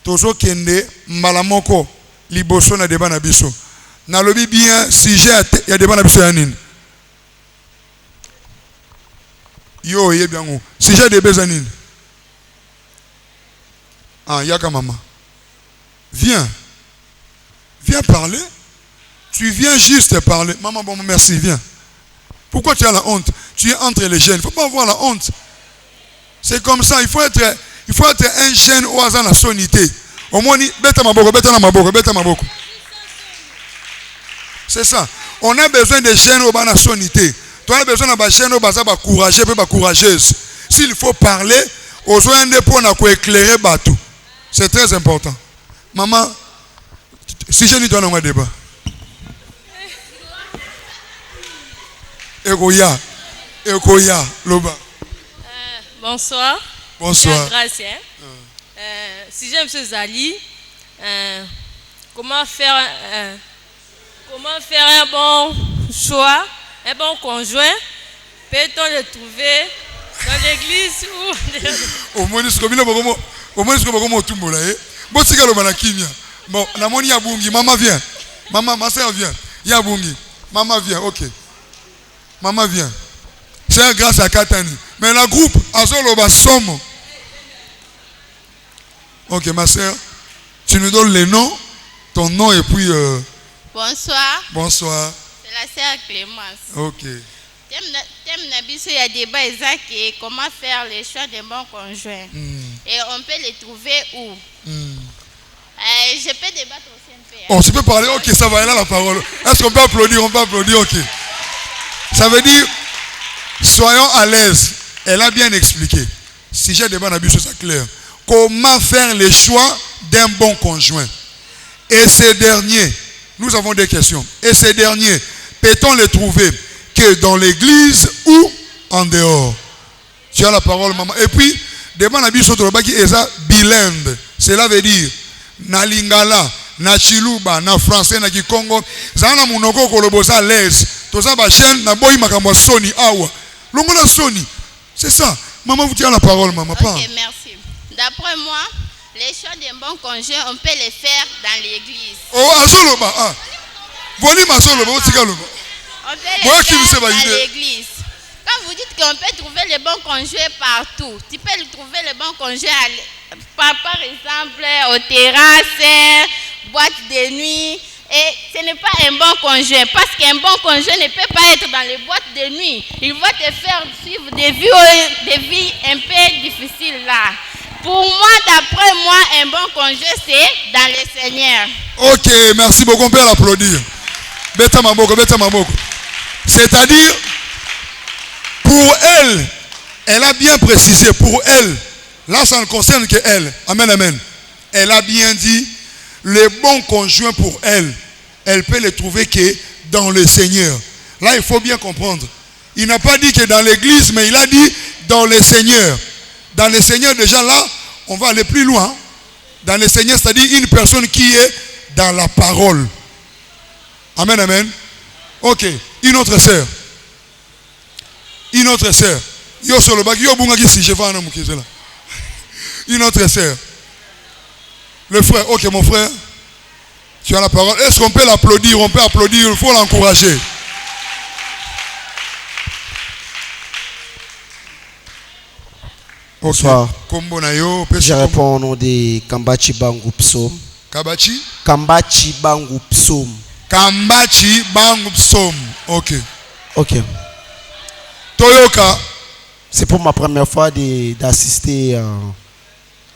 tozo kende malamoko liboso na débat na biso. Na lobi bien sujet ya débat na biso ya nini. Yo ye bien ngo. Sujet de bezanine. Ah, yaka maman. Viens. Viens parler. Tu viens juste parler. Maman, bon, merci, viens. Pourquoi tu as la honte? Tu es entre les jeunes. Il ne faut pas avoir la honte. C'est comme ça. Il faut être un jeune au hasard la sonité. Au moins, bêta maboko. C'est ça. On a besoin de jeunes au hasard la sonité. Tu as besoin de jeunes au hasard courageux et courageuse. S'il faut parler, aux gens de pour éclairer bateau. C'est très important. Maman, si je lui donne un débat. Ekoya, Loba. Bonsoir. Bonsoir. Grâce. Si j'aime M. Zali, comment faire un bon choix, un bon conjoint? Peut-on le trouver dans l'église ou... Bon, Namoni Yabungi, maman vient. Maman, ma soeur vient. Yabungi, maman vient, ok. Maman vient. C'est grâce à Katani. Mais la groupe, Azoloba Somo. Ok, ma soeur, tu nous donnes les noms, ton nom et puis... Bonsoir. Bonsoir. C'est la sœur Clémence. Ok. Thème Nabiso, il y a débat exact et comment faire les choix des bons conjoints. Et on peut les trouver où? Je peux débattre aussi un peu. Oh, je peux parler? Ok, ça va, elle a la parole. Est-ce qu'on peut applaudir? On peut applaudir, ok. Ça veut dire, soyons à l'aise. Elle a bien expliqué. Si j'ai débat Nabiso, c'est clair. Comment faire les choix d'un bon conjoint? Et ces derniers, nous avons des questions. Et ces derniers, peut-on les trouver que dans l'église ou en dehors? Tu as la parole, maman. Et puis, débat Nabiso, qui est bilingue. Cela veut dire, na lingala, na chiluba, na français, na kikongo, zana munoko kolobosa l'aise. Tout ça, chaîne, na boy makambo Sony, awa. Longola Sony. C'est ça. Maman, vous tirez la parole, maman. Ok, merci. D'après moi, les choix d'un bon conjoint, on peut les faire dans l'église. Oh, azoloba, ah. Volume azoloba, on peut les faire dans l'église. Quand vous dites qu'on peut trouver les bons conjoints partout, tu peux trouver les bons conjoints par exemple au terrasses, boîte de nuit. Et ce n'est pas un bon conjoint, parce qu'un bon conjoint ne peut pas être dans les boîtes de nuit. Il va te faire suivre des vies un peu difficiles là. Pour moi, d'après moi, un bon conjoint, c'est dans le Seigneur. Ok, merci beaucoup, on peut l'applaudir. Beta Maboko. C'est-à-dire, pour elle, elle a bien précisé, pour elle, là ça ne concerne que elle. Amen, amen. Elle a bien dit, les bons conjoints pour elle, elle peut les trouver que dans le Seigneur. Là, il faut bien comprendre. Il n'a pas dit que dans l'église, mais il a dit dans le Seigneur. Dans le Seigneur, déjà là, on va aller plus loin. Dans le Seigneur, c'est-à-dire une personne qui est dans la parole. Amen, amen. Ok, une autre sœur. Une autre sœur. Une autre sœur. Le frère, ok mon frère, tu as la parole. Est-ce qu'on peut l'applaudir? On peut applaudir, il faut l'encourager. Bonsoir. Je réponds au nom de Kambachi Bangu Psom. Kambachi Bangu Psom. Kambachi Bangu Psom. Ok. Toyoka. C'est pour ma première fois d'assister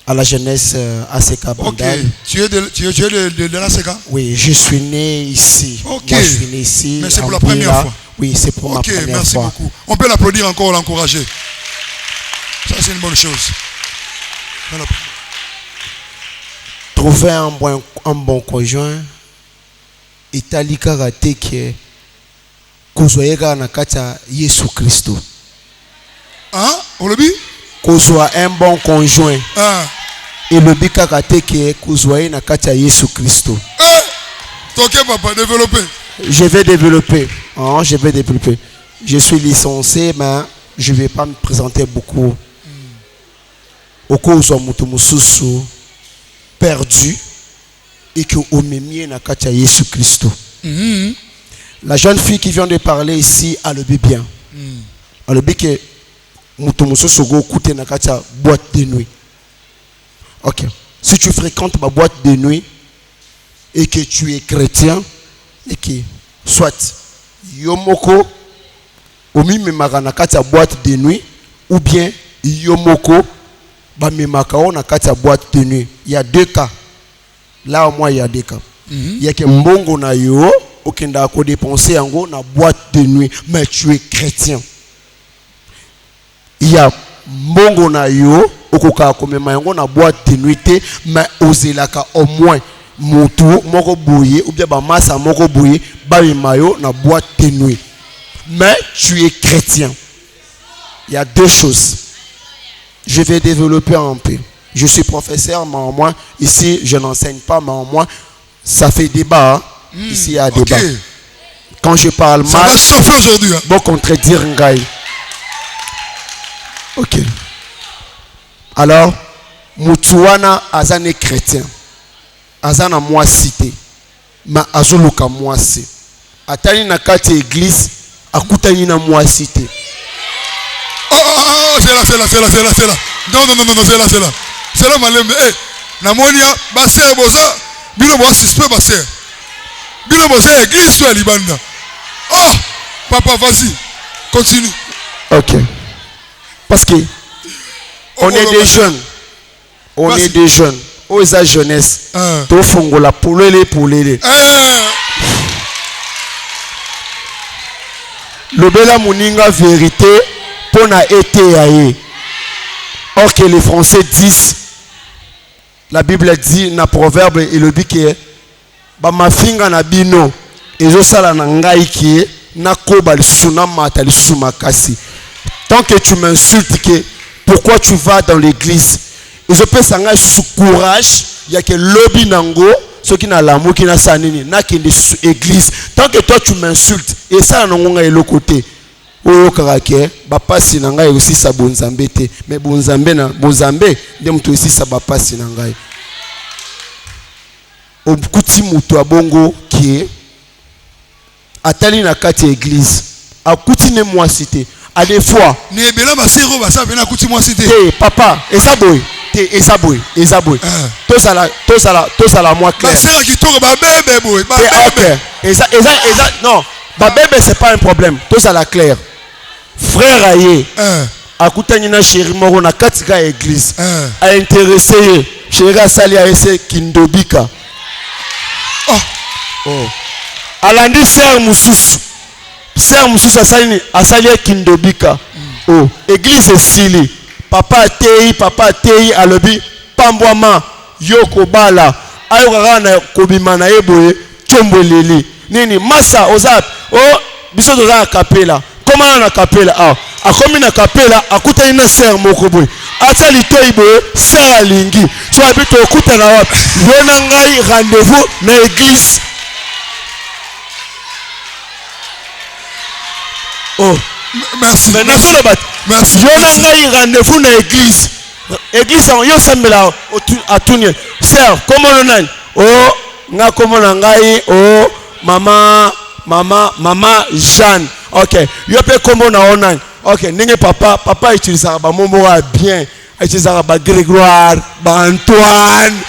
à la jeunesse ACK Bandal. Ok. Tu es de l'ACK? Oui, je suis né ici. Ok. Moi, je suis né ici. Mais c'est pour la première fois? Oui, c'est pour ma première fois. Ok, merci beaucoup. On peut l'applaudir encore, l'encourager. Ça, c'est une bonne chose. Trouver un bon conjoint, Italie karaté qui est Kuzoyega Nakata Yesu Christo. Hein? On le dit? kozwa un bon conjoint. Et le bikaka teke kozwa na kati ya Yesu Kristo. Toke papa développer. Je vais développer. Je vais développer. Je suis licencié, mais je ne vais pas me présenter beaucoup. Au cas où je perdu et que au memie na kati ya Yesu Kristo. La jeune fille qui vient de parler ici a le bien. A le bien que mutumu sogo koute na kati ya boîte de nuit. Ok. Si tu fréquentes ma boîte de nuit et que tu es chrétien et que soit yomoko omi memaka na kati ya boîte de nuit ou bien yomoko ba memaka na kati ya boîte de nuit. Il y a deux cas. Là au moins il y a deux cas. Il y a que mbongo na yo okenda ko dépenser yango na boîte de nuit mais tu es chrétien. Il y a mbongo na yo okoka komema yango na boîte de nuit mais ozelaka au moins mutu moko boye ou bien ba massa moko boye ba mayo na boîte de nuit mais tu es chrétien. Il y a deux choses. Je vais développer un peu. Je suis professeur, mais au moins ici je n'enseigne pas, mais au moins ça fait débat. Ici il y a débat. Quand je parle mal, ça va chauffer aujourd'hui. Bon contredire ngai. Ok. Alors, mutuana azane chrétien. Azana moi cité. Ma azuluka moi c'est. Atani na kati église, akutani na moi cité. Oh, c'est là. Non, c'est là. C'est là, malembe. Namonia, basser, boza, bilo boza, suspect, basser. Bilo boza, église, soit libanda. Oh, papa, vas-y, continue. Ok. Parce que on est des jeunes. On est des jeunes. Oh, sa jeunesse. To fongola poulele. Le bela muninga vérité pour na été aye. Or que les Français disent, la Bible dit na proverbe et le dit que ba mafinga na bino ezo sala na ngai ki na koba lisuna mata lisuma kasi. Tant que tu m'insultes que pourquoi tu vas dans l'église, et je peux s'engager sous courage, il y a que lobby nango, ceux qui n'a l'amour qui n'a sanini, n'a qui l'église. Tant que toi tu m'insultes, et ça nango est le côté. Oyo karake, bapa sinanga aussi sa bonzambe te, mais bonzambe na bonzambe, dem to aussi sa bapa sinanga. Au kuti muto abongo qui est atali na kati église, a kuti ne moi cité. À des fois, papa, esaboy, esaboy. Tout ça la moi clair. Non, bébé c'est pas un problème. Tout ça la clair. Frère aye, akutani na chéri moro na katika église, a intéressé chéri asali a ese kindobika. Oh. Alandi sœur mususu. Sœur mususu asali kindobika. Oh, église esili. Papa tei alobi pambwama yoko bala. Ayo kana kobima na eboye chomboleli. Nini massa ozap. Oh, biso doza kapela. Comment na kapela? Ah, akomi na kapela akutani na sœur moko boye. Atali toi boye sœur alingi. Tu habites okuta na wapi? Yona ngai rendez-vous na église. Oh, merci. Merci. Yo na rendez-vous na église. Église yo sambela atunie. Sœur, comment on a? Oh, nga comment on ngai? Oh, maman Jeanne. OK. Yo pe comment on a? OK, ninge papa utilise ba mombo bien. Utilise ba Grégoire, ba Antoine.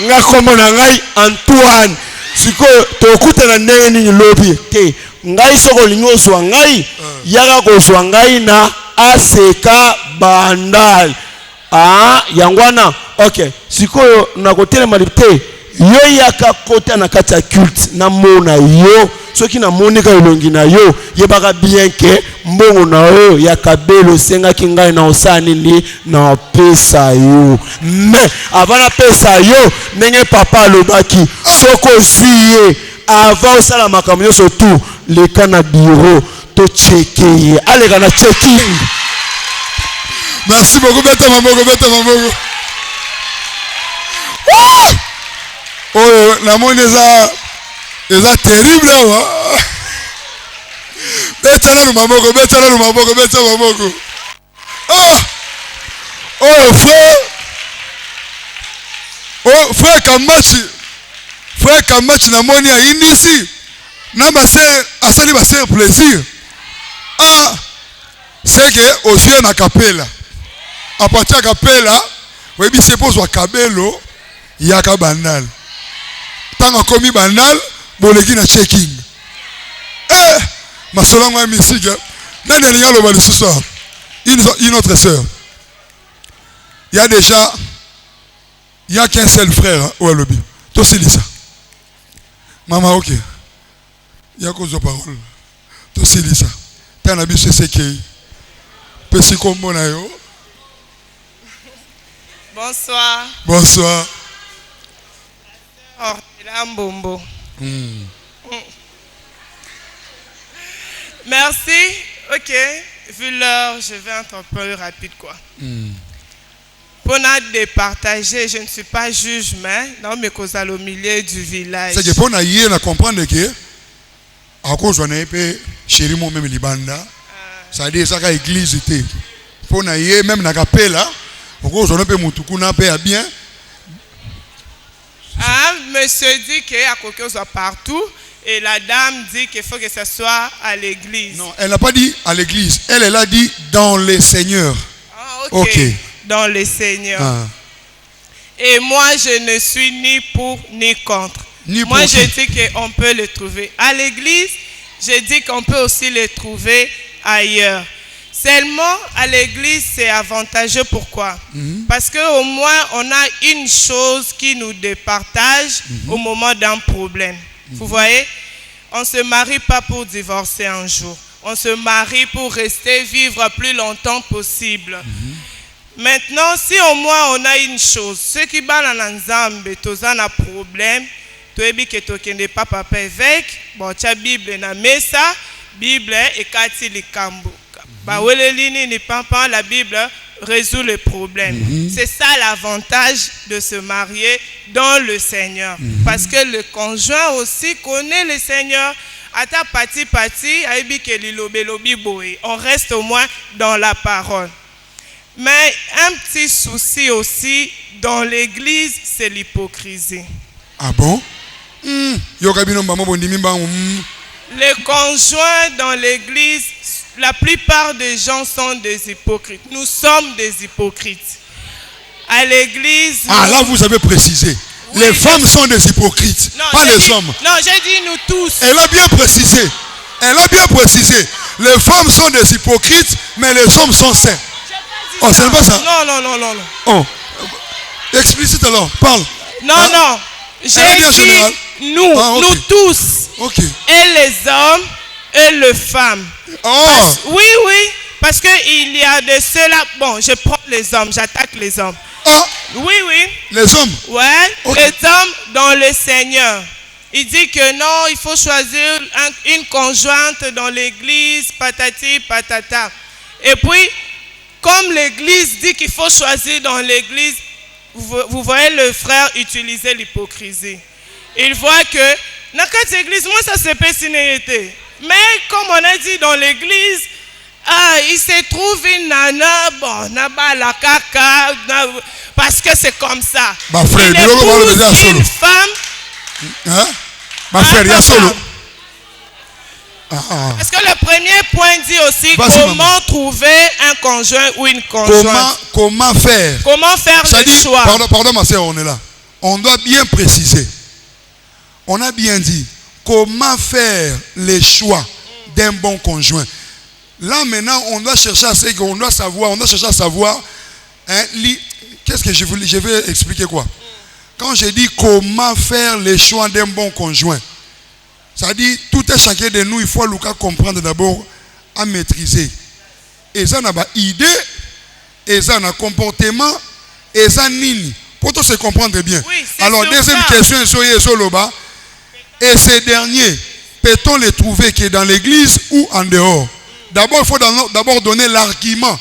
Nga comment on ngai Antoine. Siko to kuta na neni lobby. Te. Ngai soko linyozwa ngai yaka kozwa ngai na aseka bandal yangwana. OK, sikoyo na kotela malipte yo yaka kota na kati ya culte na mona yo soki na monika elongi na yo yebaka bien ke mbongo na yo yaka belo senga ki ngai na osani ni na pesa yo mais avant na pesa yo ndenge papa lobaki soko suye avant osala makambo nyonso tout le kana bureau to checker allez kana checking. Merci beaucoup, bête Mamoko. Oh, la monde est terrible là. Bête là, Mamoko. Oh, frère Kamachi na moni a indisi. Na baser, asali baser plaisir. Ah, c'est que aux yeux na capella. À partir de capella, vous avez se pose au cabello, il y a qu'à banal. Tant qu'on commis banal, bolegi na checking. Ma soeur m'a musique. Là, il y a le ce soir. Une autre sœur. Il y a déjà, il n'y a qu'un seul frère au lobby. Toi, c'est ça. Maman, ok. Il y a cause de parole. Toi, c'est ça. T'as un habit chez Sekei. Petit combo na yo. Bonsoir. Bonsoir. Oh, la Mbombo. Merci. Ok. Vu l'heure, je vais être un peu rapide, quoi. Pour nous partager, je ne suis pas juge, mais non, mais cause au milieu du village. C'est que pour nous comprendre que à cause on est peu chéri moi même libanda. Ça dit ça qu'à église était. Pour nous même na capella, à cause on est peu mutukuna peu bien. Ah, monsieur dit qu'à côté soit partout et la dame dit qu'il faut que ce soit à l'église. Non, elle n'a pas dit à l'église. Elle a dit dans le Seigneur. Ah, ok. Dans le Seigneur. Ah. Et moi, je ne suis ni pour ni contre. Moi, je dis qu'on peut le trouver à l'église. Je dis qu'on peut aussi le trouver ailleurs. Seulement, à l'église, c'est avantageux. Pourquoi? Parce qu'au moins, on a une chose qui nous départage au moment d'un problème. Vous voyez? On ne se marie pas pour divorcer un jour. On se marie pour rester vivre plus longtemps possible. Maintenant, si au moins on a une chose, ceux qui parlent en ensemble, tous ont un problème, tu es que tu n'es pas papa évêque, bon, tu as Bible na mesa, Bible et kati likambo. Bah, la Bible résout le problème. C'est ça l'avantage de se marier dans le Seigneur. Parce que le conjoint aussi connaît le Seigneur. On reste au moins dans la parole. Mais un petit souci aussi dans l'église, c'est l'hypocrisie. Ah bon? Les conjoints dans l'église, la plupart des gens sont des hypocrites. Nous sommes des hypocrites. À l'église... Ah là, vous avez précisé. Oui, les femmes sont des hypocrites, non, pas les hommes. Non, j'ai dit nous tous. Elle a bien précisé. Les femmes sont des hypocrites, mais les hommes sont saints. Oh, c'est pas ça? Non. Oh, explicite alors, parle. Non. J'ai dit nous, nous tous. Ok. Et les hommes et les femmes. Oh. Oui. Parce qu'il y a de ceux-là. Bon, je prends les hommes, j'attaque les hommes. Ah. Oui. Les hommes? Ouais, okay. Les hommes dans le Seigneur. Il dit que non, il faut choisir une conjointe dans l'église, patati, patata. Et puis, comme l'église dit qu'il faut choisir dans l'église, vous voyez le frère utiliser l'hypocrisie. Il voit que dans cette église, moi ça se peut s'inériter. Mais comme on a dit dans l'église, il se trouve une nana, bon, naba la caca, parce que c'est comme ça. Ma frère, il épouse une femme. Hein? Ma frère, il y a solo. Parce que le premier point dit aussi comment trouver un conjoint ou une conjointe. Comment faire le choix. Pardon ma soeur, on est là. On doit bien préciser. On a bien dit comment faire les choix d'un bon conjoint. Là maintenant, on doit chercher à savoir, hein, qu'est-ce que je vais expliquer quoi. Quand je dis comment faire les choix d'un bon conjoint, ça dit tout un chacun de nous, il faut comprendre d'abord à maîtriser. Et ça n'a pas idée, et ça n'a comportement, et ça nini. Pour tout se comprendre bien. Oui, alors deuxième question, et ces derniers, peut-on les trouver qui est dans l'église ou en dehors? D'abord, il faut d'abord donner l'argument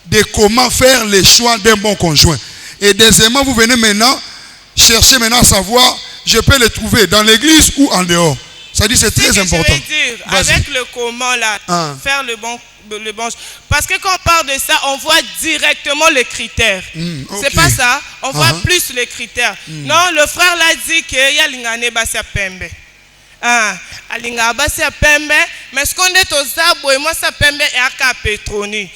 de comment faire les choix d'un bon conjoint. Et deuxièmement, vous venez maintenant chercher maintenant à savoir, je peux le trouver dans l'église ou en dehors. Ça dit c'est très important. Je vais dire, avec le comment là, faire le bon. Parce que quand on parle de ça, on voit directement les critères. C'est pas ça. On voit plus les critères. Non, le frère l'a dit qu'il y a l'ingane basia pembe. Alinga basia pembe, mais ce qu'on est aux arbres et moi ça pembe et aka Petroni.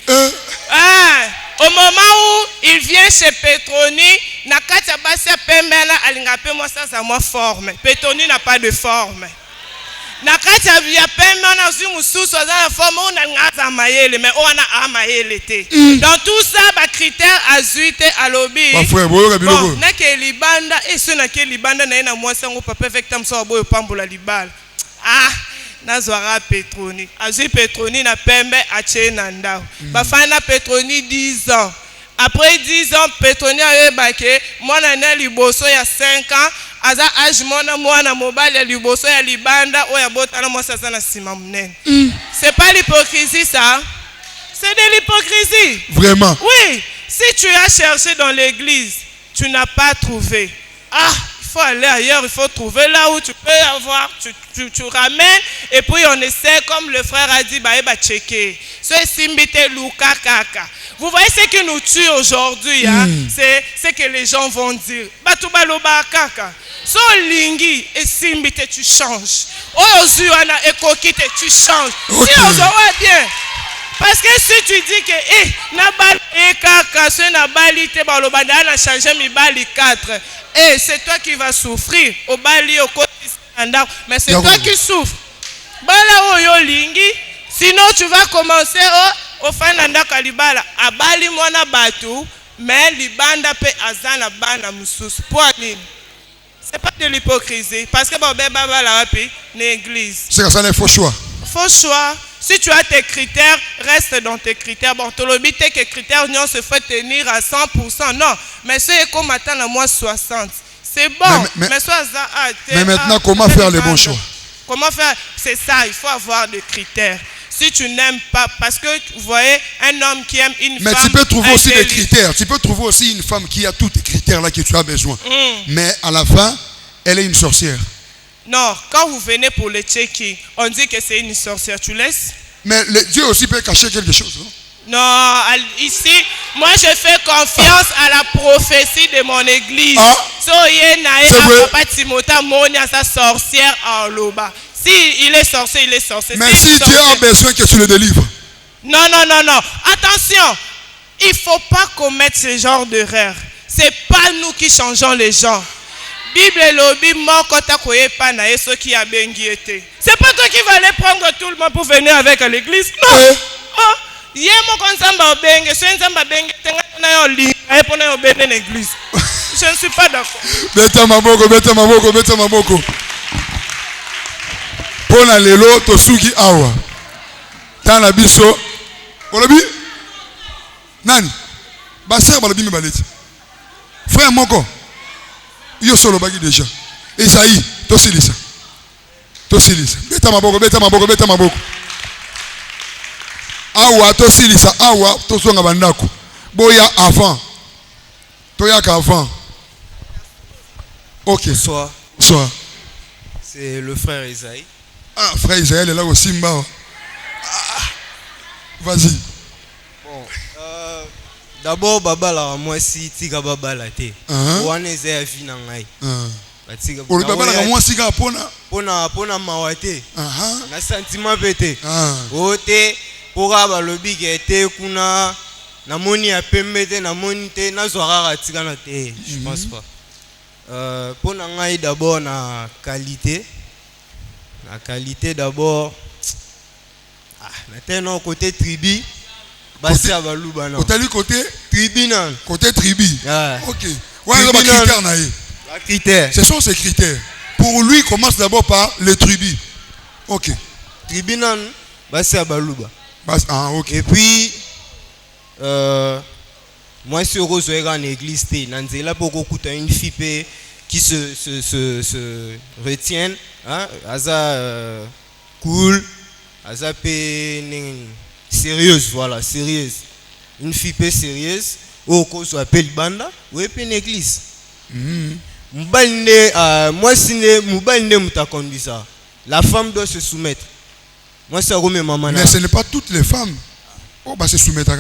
Au moment où il vient chez Petroni, nakata basia pembe na alinga pe moi ça moi forme. Petroni n'a pas de forme. Nakati ya pembe na zimu susu za forme on a ngaza mayele mais on a amayele te. Dans tout ça ba critère azuite alobi. Bon, na ke libanda et ce na ke libanda na ina mwasa ngo papa avec tamso boyo pambola libala. Na zwara Petroni. Azu Petroni na pembe ache na ndao. Ba fana Petroni 10 ans. Après 10 ans, Petroni a eu baqué, moi na liboso ya 5 ans, aza âge mona mobile ya liboso ya libanda o ya botana moi ça na sima mnen. C'est pas l'hypocrisie ça. C'est de l'hypocrisie. Vraiment? Oui. Si tu as cherché dans l'église, tu n'as pas trouvé. Il faut aller ailleurs, il faut trouver là où tu peux avoir, tu ramènes et puis on essaie comme le frère a dit, bah checker. C'est simbite luka kaka. Vous voyez ce qui nous tue aujourd'hui, c'est que les gens vont dire, Batubaloba kaka. So lingi et simbite tu changes. Ozuana et kokite tu changes. Si on voit bien. Parce que si tu dis que nabali kaka ce nabali te balobanda na changer mi bali 4. C'est toi qui vas souffrir au bali au côté standard, mais c'est toi qui souffres. Bala oyo lingi, sinon tu vas commencer au fananda kalibala abali mwana batu, mais libanda pe azana bana mususu. Pour nini? C'est pas de l'hypocrisie parce que baba la wapi l'église. C'est ça, il faut choix. Faut choix. Si tu as tes critères, reste dans tes critères. Bon, tu l'as dit que les critères non se fait tenir à 100%. Non, mais c'est comme attendre à moi 60. C'est bon. Mais maintenant, comment faire les bons choix? Comment faire? C'est ça, il faut avoir des critères. Si tu n'aimes pas, parce que vous voyez, un homme qui aime une femme. Mais tu peux trouver aussi des critères. Tu peux trouver aussi une femme qui a tous les critères là que tu as besoin. Mais à la fin, elle est une sorcière. Non, quand vous venez pour le checker, on dit que c'est une sorcière. Tu laisses? Mais Dieu aussi peut cacher quelque chose. Non, ici, moi je fais confiance à la prophétie de mon église. So papa Timothée Monia sa sorcière en loba. Si il est sorcier, il est sorcier. Mais si Dieu a besoin que tu le délivres. Non. Attention, il ne faut pas commettre ce genre d'erreur. C'est pas nous qui changeons les gens. Bible lobby qui a bengiété. C'est pas toi qui vas aller prendre tout le monde pour venir avec à l'église. Non. Je ne suis pas d'accord. Beta maboko. Pona lelo tosuki awa. Tana biso. Olobi? Nani? Baser balobi me baleti. Frère moko. Yo solo bagi déjà. Esaïe, tosilisa. Beta maboko. Awa tosilisa, awa tosonga bandako. Boya avant. Toyaka avant. Ok. Bonsoir. C'est le frère Esaïe. Frère Isaïe est là aussi. Vas-y. Bon. D'abord, Baba la moi si tika Baba la te. Wana Esaïe a fini ngai. Pour le Baba la moi si ga pona mawate. Na sentiment pété. Ote pour aba lobi qui était kuna na moni a pembete na moni te na zwara tika na te. Je pense pas. Pour ngai d'abord na qualité. La qualité d'abord. Maintenant côté tribu. Bassi à Balouba. Côté tribu non. Côté tribu. Ok. Ouais, critères. Ce sont ces critères. Pour lui, commence d'abord par les tribus. Ok. Tribu non. Bassi à Balouba. Ok. Et puis moi je suis heureux en église. Nanzela pour écouter une fille qui se retiennent, Aza cool, Aza sérieuse, voilà, sérieuse. une fille peu sérieuse, ou qu'on s'appelle Banda, ou et puis une église. Moi, conduit ça. La femme doit se soumettre. Moi, c'est Rome maman. Mais ce n'est pas toutes les femmes. Oh, bah, se soumettre à.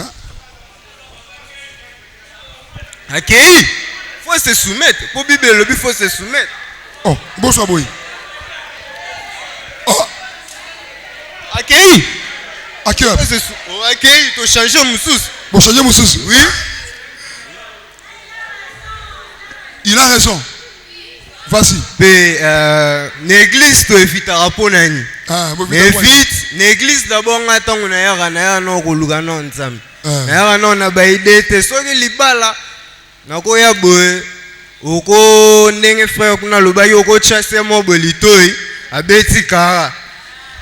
Ok. Faut se soumettre. Pour Bible, il faut se soumettre. Oh, bonsoir, boy. Oh. Ok. Ok. Ok, il faut changer mon sous. Bon, changer mon sous. Oui. Il a raison. Vas-y. L'église, tu évites à rapport nani. Mais vite, l'église d'abord on attend on a no kuluga no nzambe. Na no na baidete so ke libala. Na ko ya boy. Oko ndenge frère kuna loba yo ko chasse mo bolitoi abeti kara.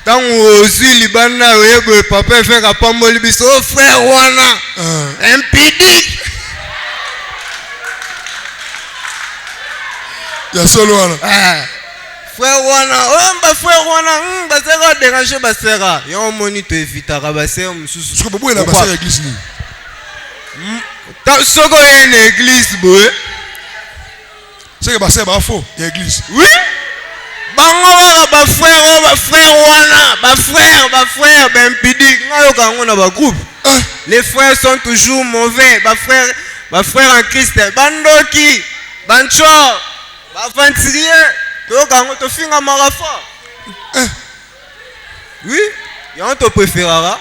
Tango osi libana webo papa fait ka pamboli biso frère wana. Impidi. Ya solo wana. Frère wana, oh frère wana, basera déranger basera. Yo moni te vitara basera mususu. Soko boye na basera église ni. Ta soko ya une église boye. C'est que basera ba faux, église. Oui. Bango ba frère wana, ba frère ben pidi, ngayo kango na ba groupe. Les frères sont toujours mauvais, ba frère en Christ, bandoki, bancho, ba ventilier. Tu finis marathon. Oui, il y a un te préférera.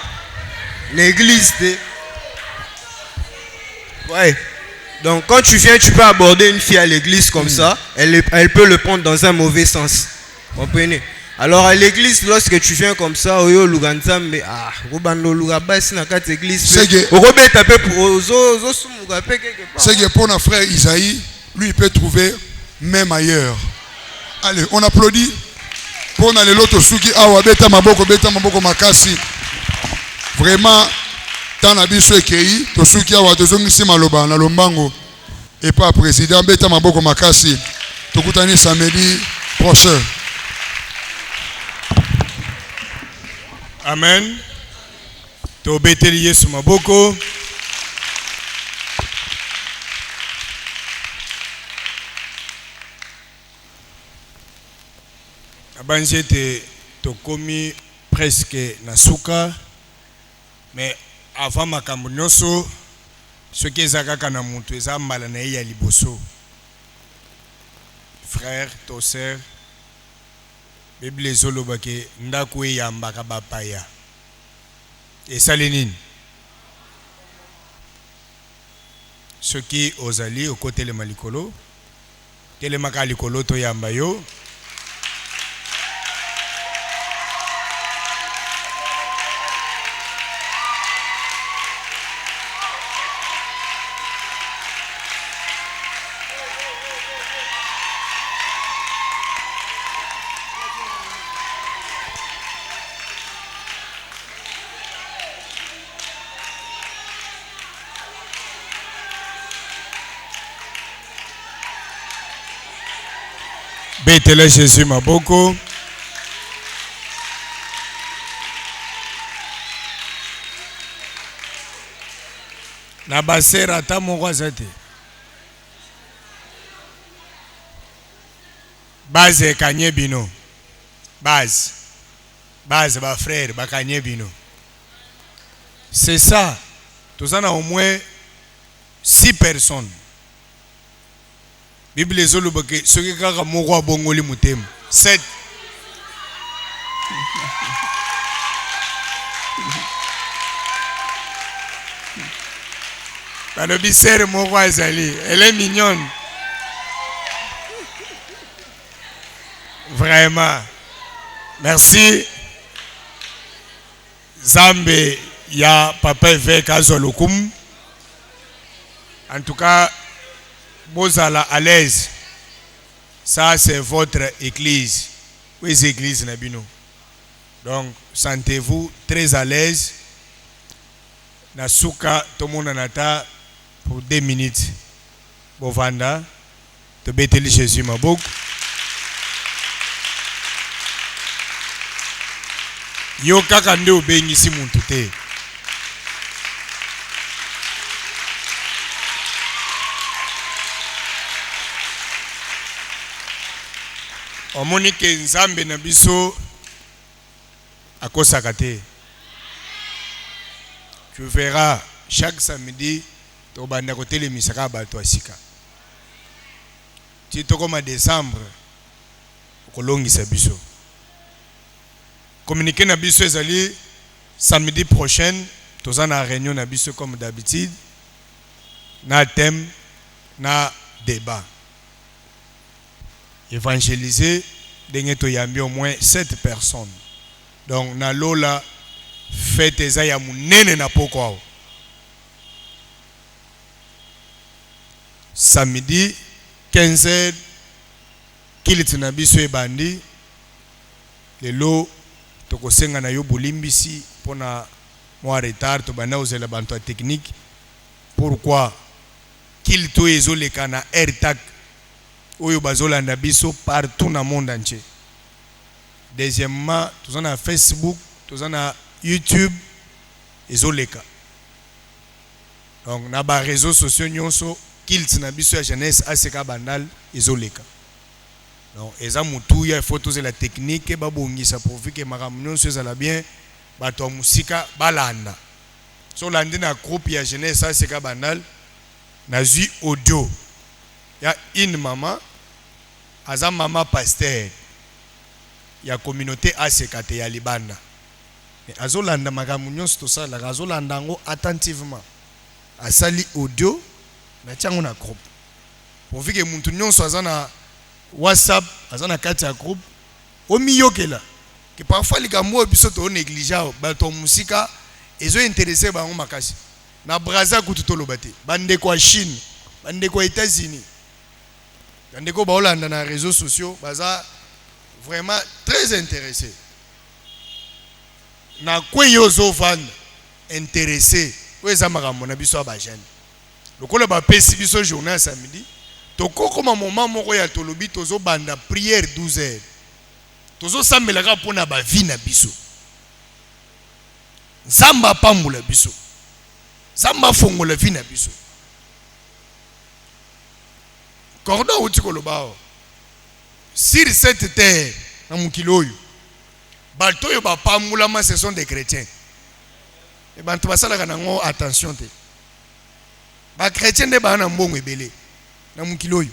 L'église. Ouais. Donc quand tu viens, tu peux aborder une fille à l'église comme ça. Elle peut le prendre dans un mauvais sens. Comprenez? Alors à l'église, lorsque tu viens comme ça, oyo luganzambe, robando lugabasi na kat église. C'est que pour notre frère Isaïe, lui il peut trouver même ailleurs. Allez, on applaudit pour aller l'autre souki awa beta maboko makasi. Vraiment tant na biso ekei to souki awa to zongisi maloba na lombango et pas président beta maboko makasi. To kutani samedi prochain. Amen. To beteli Yesu maboko. Banjete tokomi presque na suka, mais avant makambo nyonso soki eza kaka na mutu eza mbala na ye ya liboso. Frère to sœur, Bible ezoloba ke ndako eyambaka bapaya esali nini? Soki ozali okotelema likolo telemaka likolo toyamba yo. Betele Jésus maboko. Na basera ta moko azate. Base kanye bino. Base ba frère ba kanye bino. C'est ça. Tous en a au moins 6 personnes. Bible ezoloba ke soki kaka moko abongoli mutema 7. Balobi sere moko azali, elle est mignonne. Vraiment. Merci. Zambe ya papa évêque azolokum. En tout cas, Bozala à l'aise. Ça c'est votre église. Oui, c'est l'église Nabino. Donc sentez-vous très à l'aise. Nasuka tomona nata pour 2 minutes. Bovanda te beteli Jésus mabok. Yo kaka nde obengisi muntu te. omoni ke nzambe na biso akosaka te. Tu verras chaque samedi to banda ko telemisaka bato asika. Ti to comme décembre kolongisa biso. Communiquer na biso ezali samedi prochain toza na réunion na biso comme d'habitude na thème na débat. Évangéliser denge to yambi au moins 7 personnes. Donc na lola fête eza ya munene na poko. Samedi 15h kiliti na biso ebandi lelo tokosenga na yo bolimbisi pona moi retard to bana ozela bantu technique. Pourquoi kilito ezoleka na airtag oyo bazolanda biso partout na monde entier. Deuxièmement, tous on a Facebook, tous on a YouTube ezoleka. Donc na ba réseaux sociaux nyonso kilti na biso ya jeunesse aseka bandal ezoleka. Donc eza mutu ya photos et la technique babongisa pour que makamnyo ezala bien bato musika balanda. So landi na groupe ya jeunesse aseka bandal na zui audio. Ya une maman aza mama pasteur ya communauté asekate ya libanda. Mais azolanda makamnyo to sala azolanda ngo attentivement. Asali audio na tiango na groupe. Pour que muntu nyonso azana WhatsApp azana kati ya groupe omiyokela que parfois les gambo biso to négligeant bato musika ezo intéressé bango makasi na braza kututolo bate bande kwa Chine bande kwa États-Unis bande ko ba Hollande na réseaux sociaux baza vraiment très intéressé na kweyo zo vanda intéressé weza makambo na biso ba jeune lokola ba pesi biso journée samedi toko koma moment moko ya tolobi tozo banda prière 12h tozo sambelaka pona ba vie na biso Zamba pambula biso Zamba fongola vie na biso Cordon uti kolobao sur cette terre na mukilo oyo bato yo ba pambula ma ce sont des chrétiens et bantu basalaka nango attention te ba chrétien de ba na mbongo ebele na mukilo oyo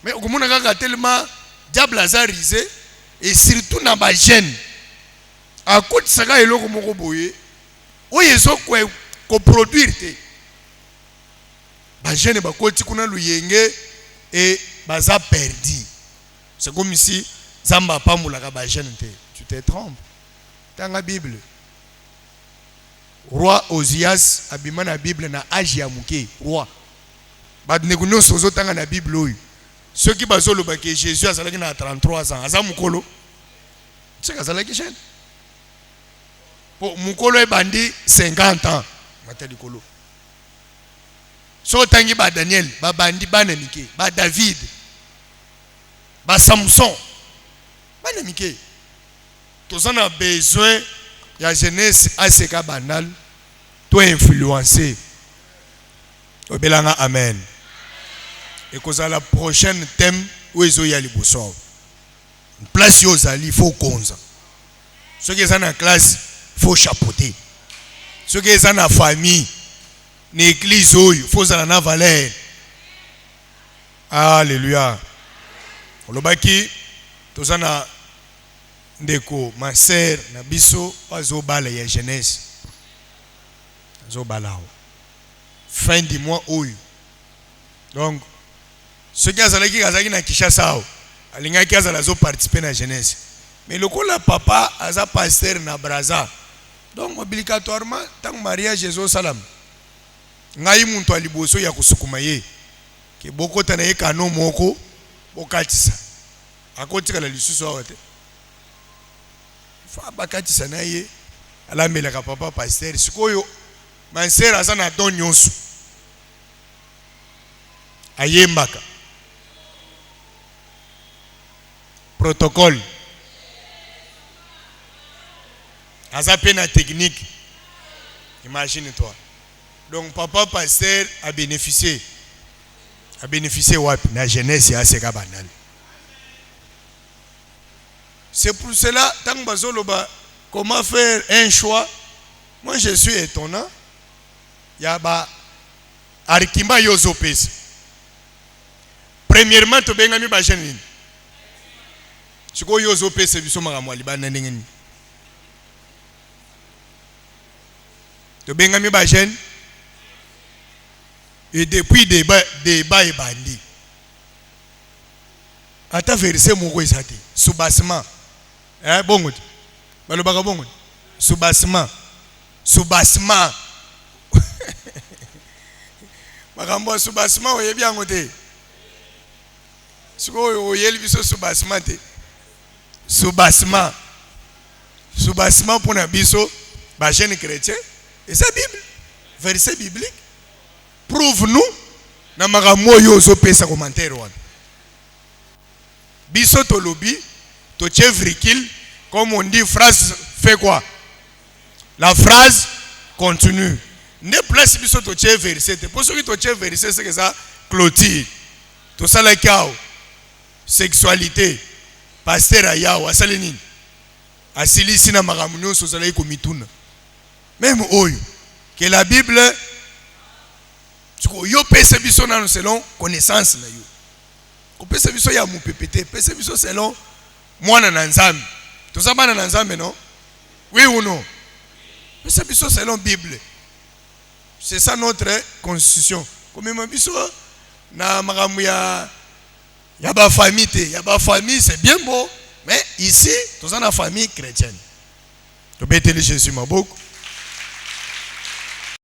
mais okomona kaka tellement diable azarisé et surtout na ba jeune akotisaka eloko moko boye oyo ko produire te ba jeune bakoti kuna luyenge et baza perdu. C'est comme si Zamba pamulaka ba jeune te. Tu te trompes. Dans la Bible roi Ozias abima na Bible na âge ya muke roi badnego nyonso ozotanga na Bible oyo ceux qui bazoloba que Jésus azalaki na 33 ans aza mukolo c'est azalaki jeune pour mukolo ebandi 50 ans matali kolo so tangi ba Daniel ba bandi bana mike ba David ba Samson bana mike tozana besoin ya jeunesse aseka banal to influencer obelanga amen et cause la prochaine thème où ezo ya liboso place yo zali faut konza ceux qui sont en classe faut chapeauter ceux qui sont en famille ni église oyo faut zala na valeur alléluia olobaki tozana ndeko ma sœur na biso azo bala ya jeunesse azo balao fin du mois oyo donc ceux qui azalaki na Kinshasa alingaki azala zo participer na jeunesse mais lokola papa aza pasteur na Braza donc obligatoirement tant mariage ezo salam ngai muntu aliboso ya kusukuma ye ke bokota na ye kano moko bokatisa akotika la lisusu awote fa bakatisa na ye alamela ka papa pasteur sikoyo mansera azana don nyonso ayembaka protocole aza pena technique imagine toi donc papa pasteur a bénéficié wapi na jeunesse ya seka banal C'est pour cela, tant que comment faire un choix, moi je suis étonnant. Il y a Arikimba Yozopes. Premièrement, tu as mis Bajen. Tu as Yozopes, c'est Bissoma Ramwali. Tu as mis Bajen. Et depuis débat et bandi. Ata verset mon roi sati. Soubassement. Bon. Balobaka bon. Soubassement. Soubassement. Makambo soubassement oye bien ngote. Siko oye biso soubassement te. Soubassement. Soubassement pour na biso ba jeune chrétien. Et c'est Bible. Verset biblique. Prouve-nous na makambo yo zo pesa commentaire wana. Biso to lobby to chevrikil comme on dit phrase fait quoi? La phrase continue. Ne place biso to che verset. Pour ceux qui to che verset c'est que ça clôture. To ça la kao. Sexualité. Pasteur ayao asaleni. Asili sina magamunyo so sala iko mituna. Même oyo que la Bible yo pese biso na selon connaissance na yo. Ko pese biso ya mu PPT, pese biso selon mwana na nzambe. To sabana na nzambe non? Oui ou non? Pese biso selon Bible. C'est ça notre constitution. Comme même biso na magamu ya ba famille te, ya ba famille c'est bien beau, mais ici, tous en la famille chrétienne. To bételi Jésus maboko.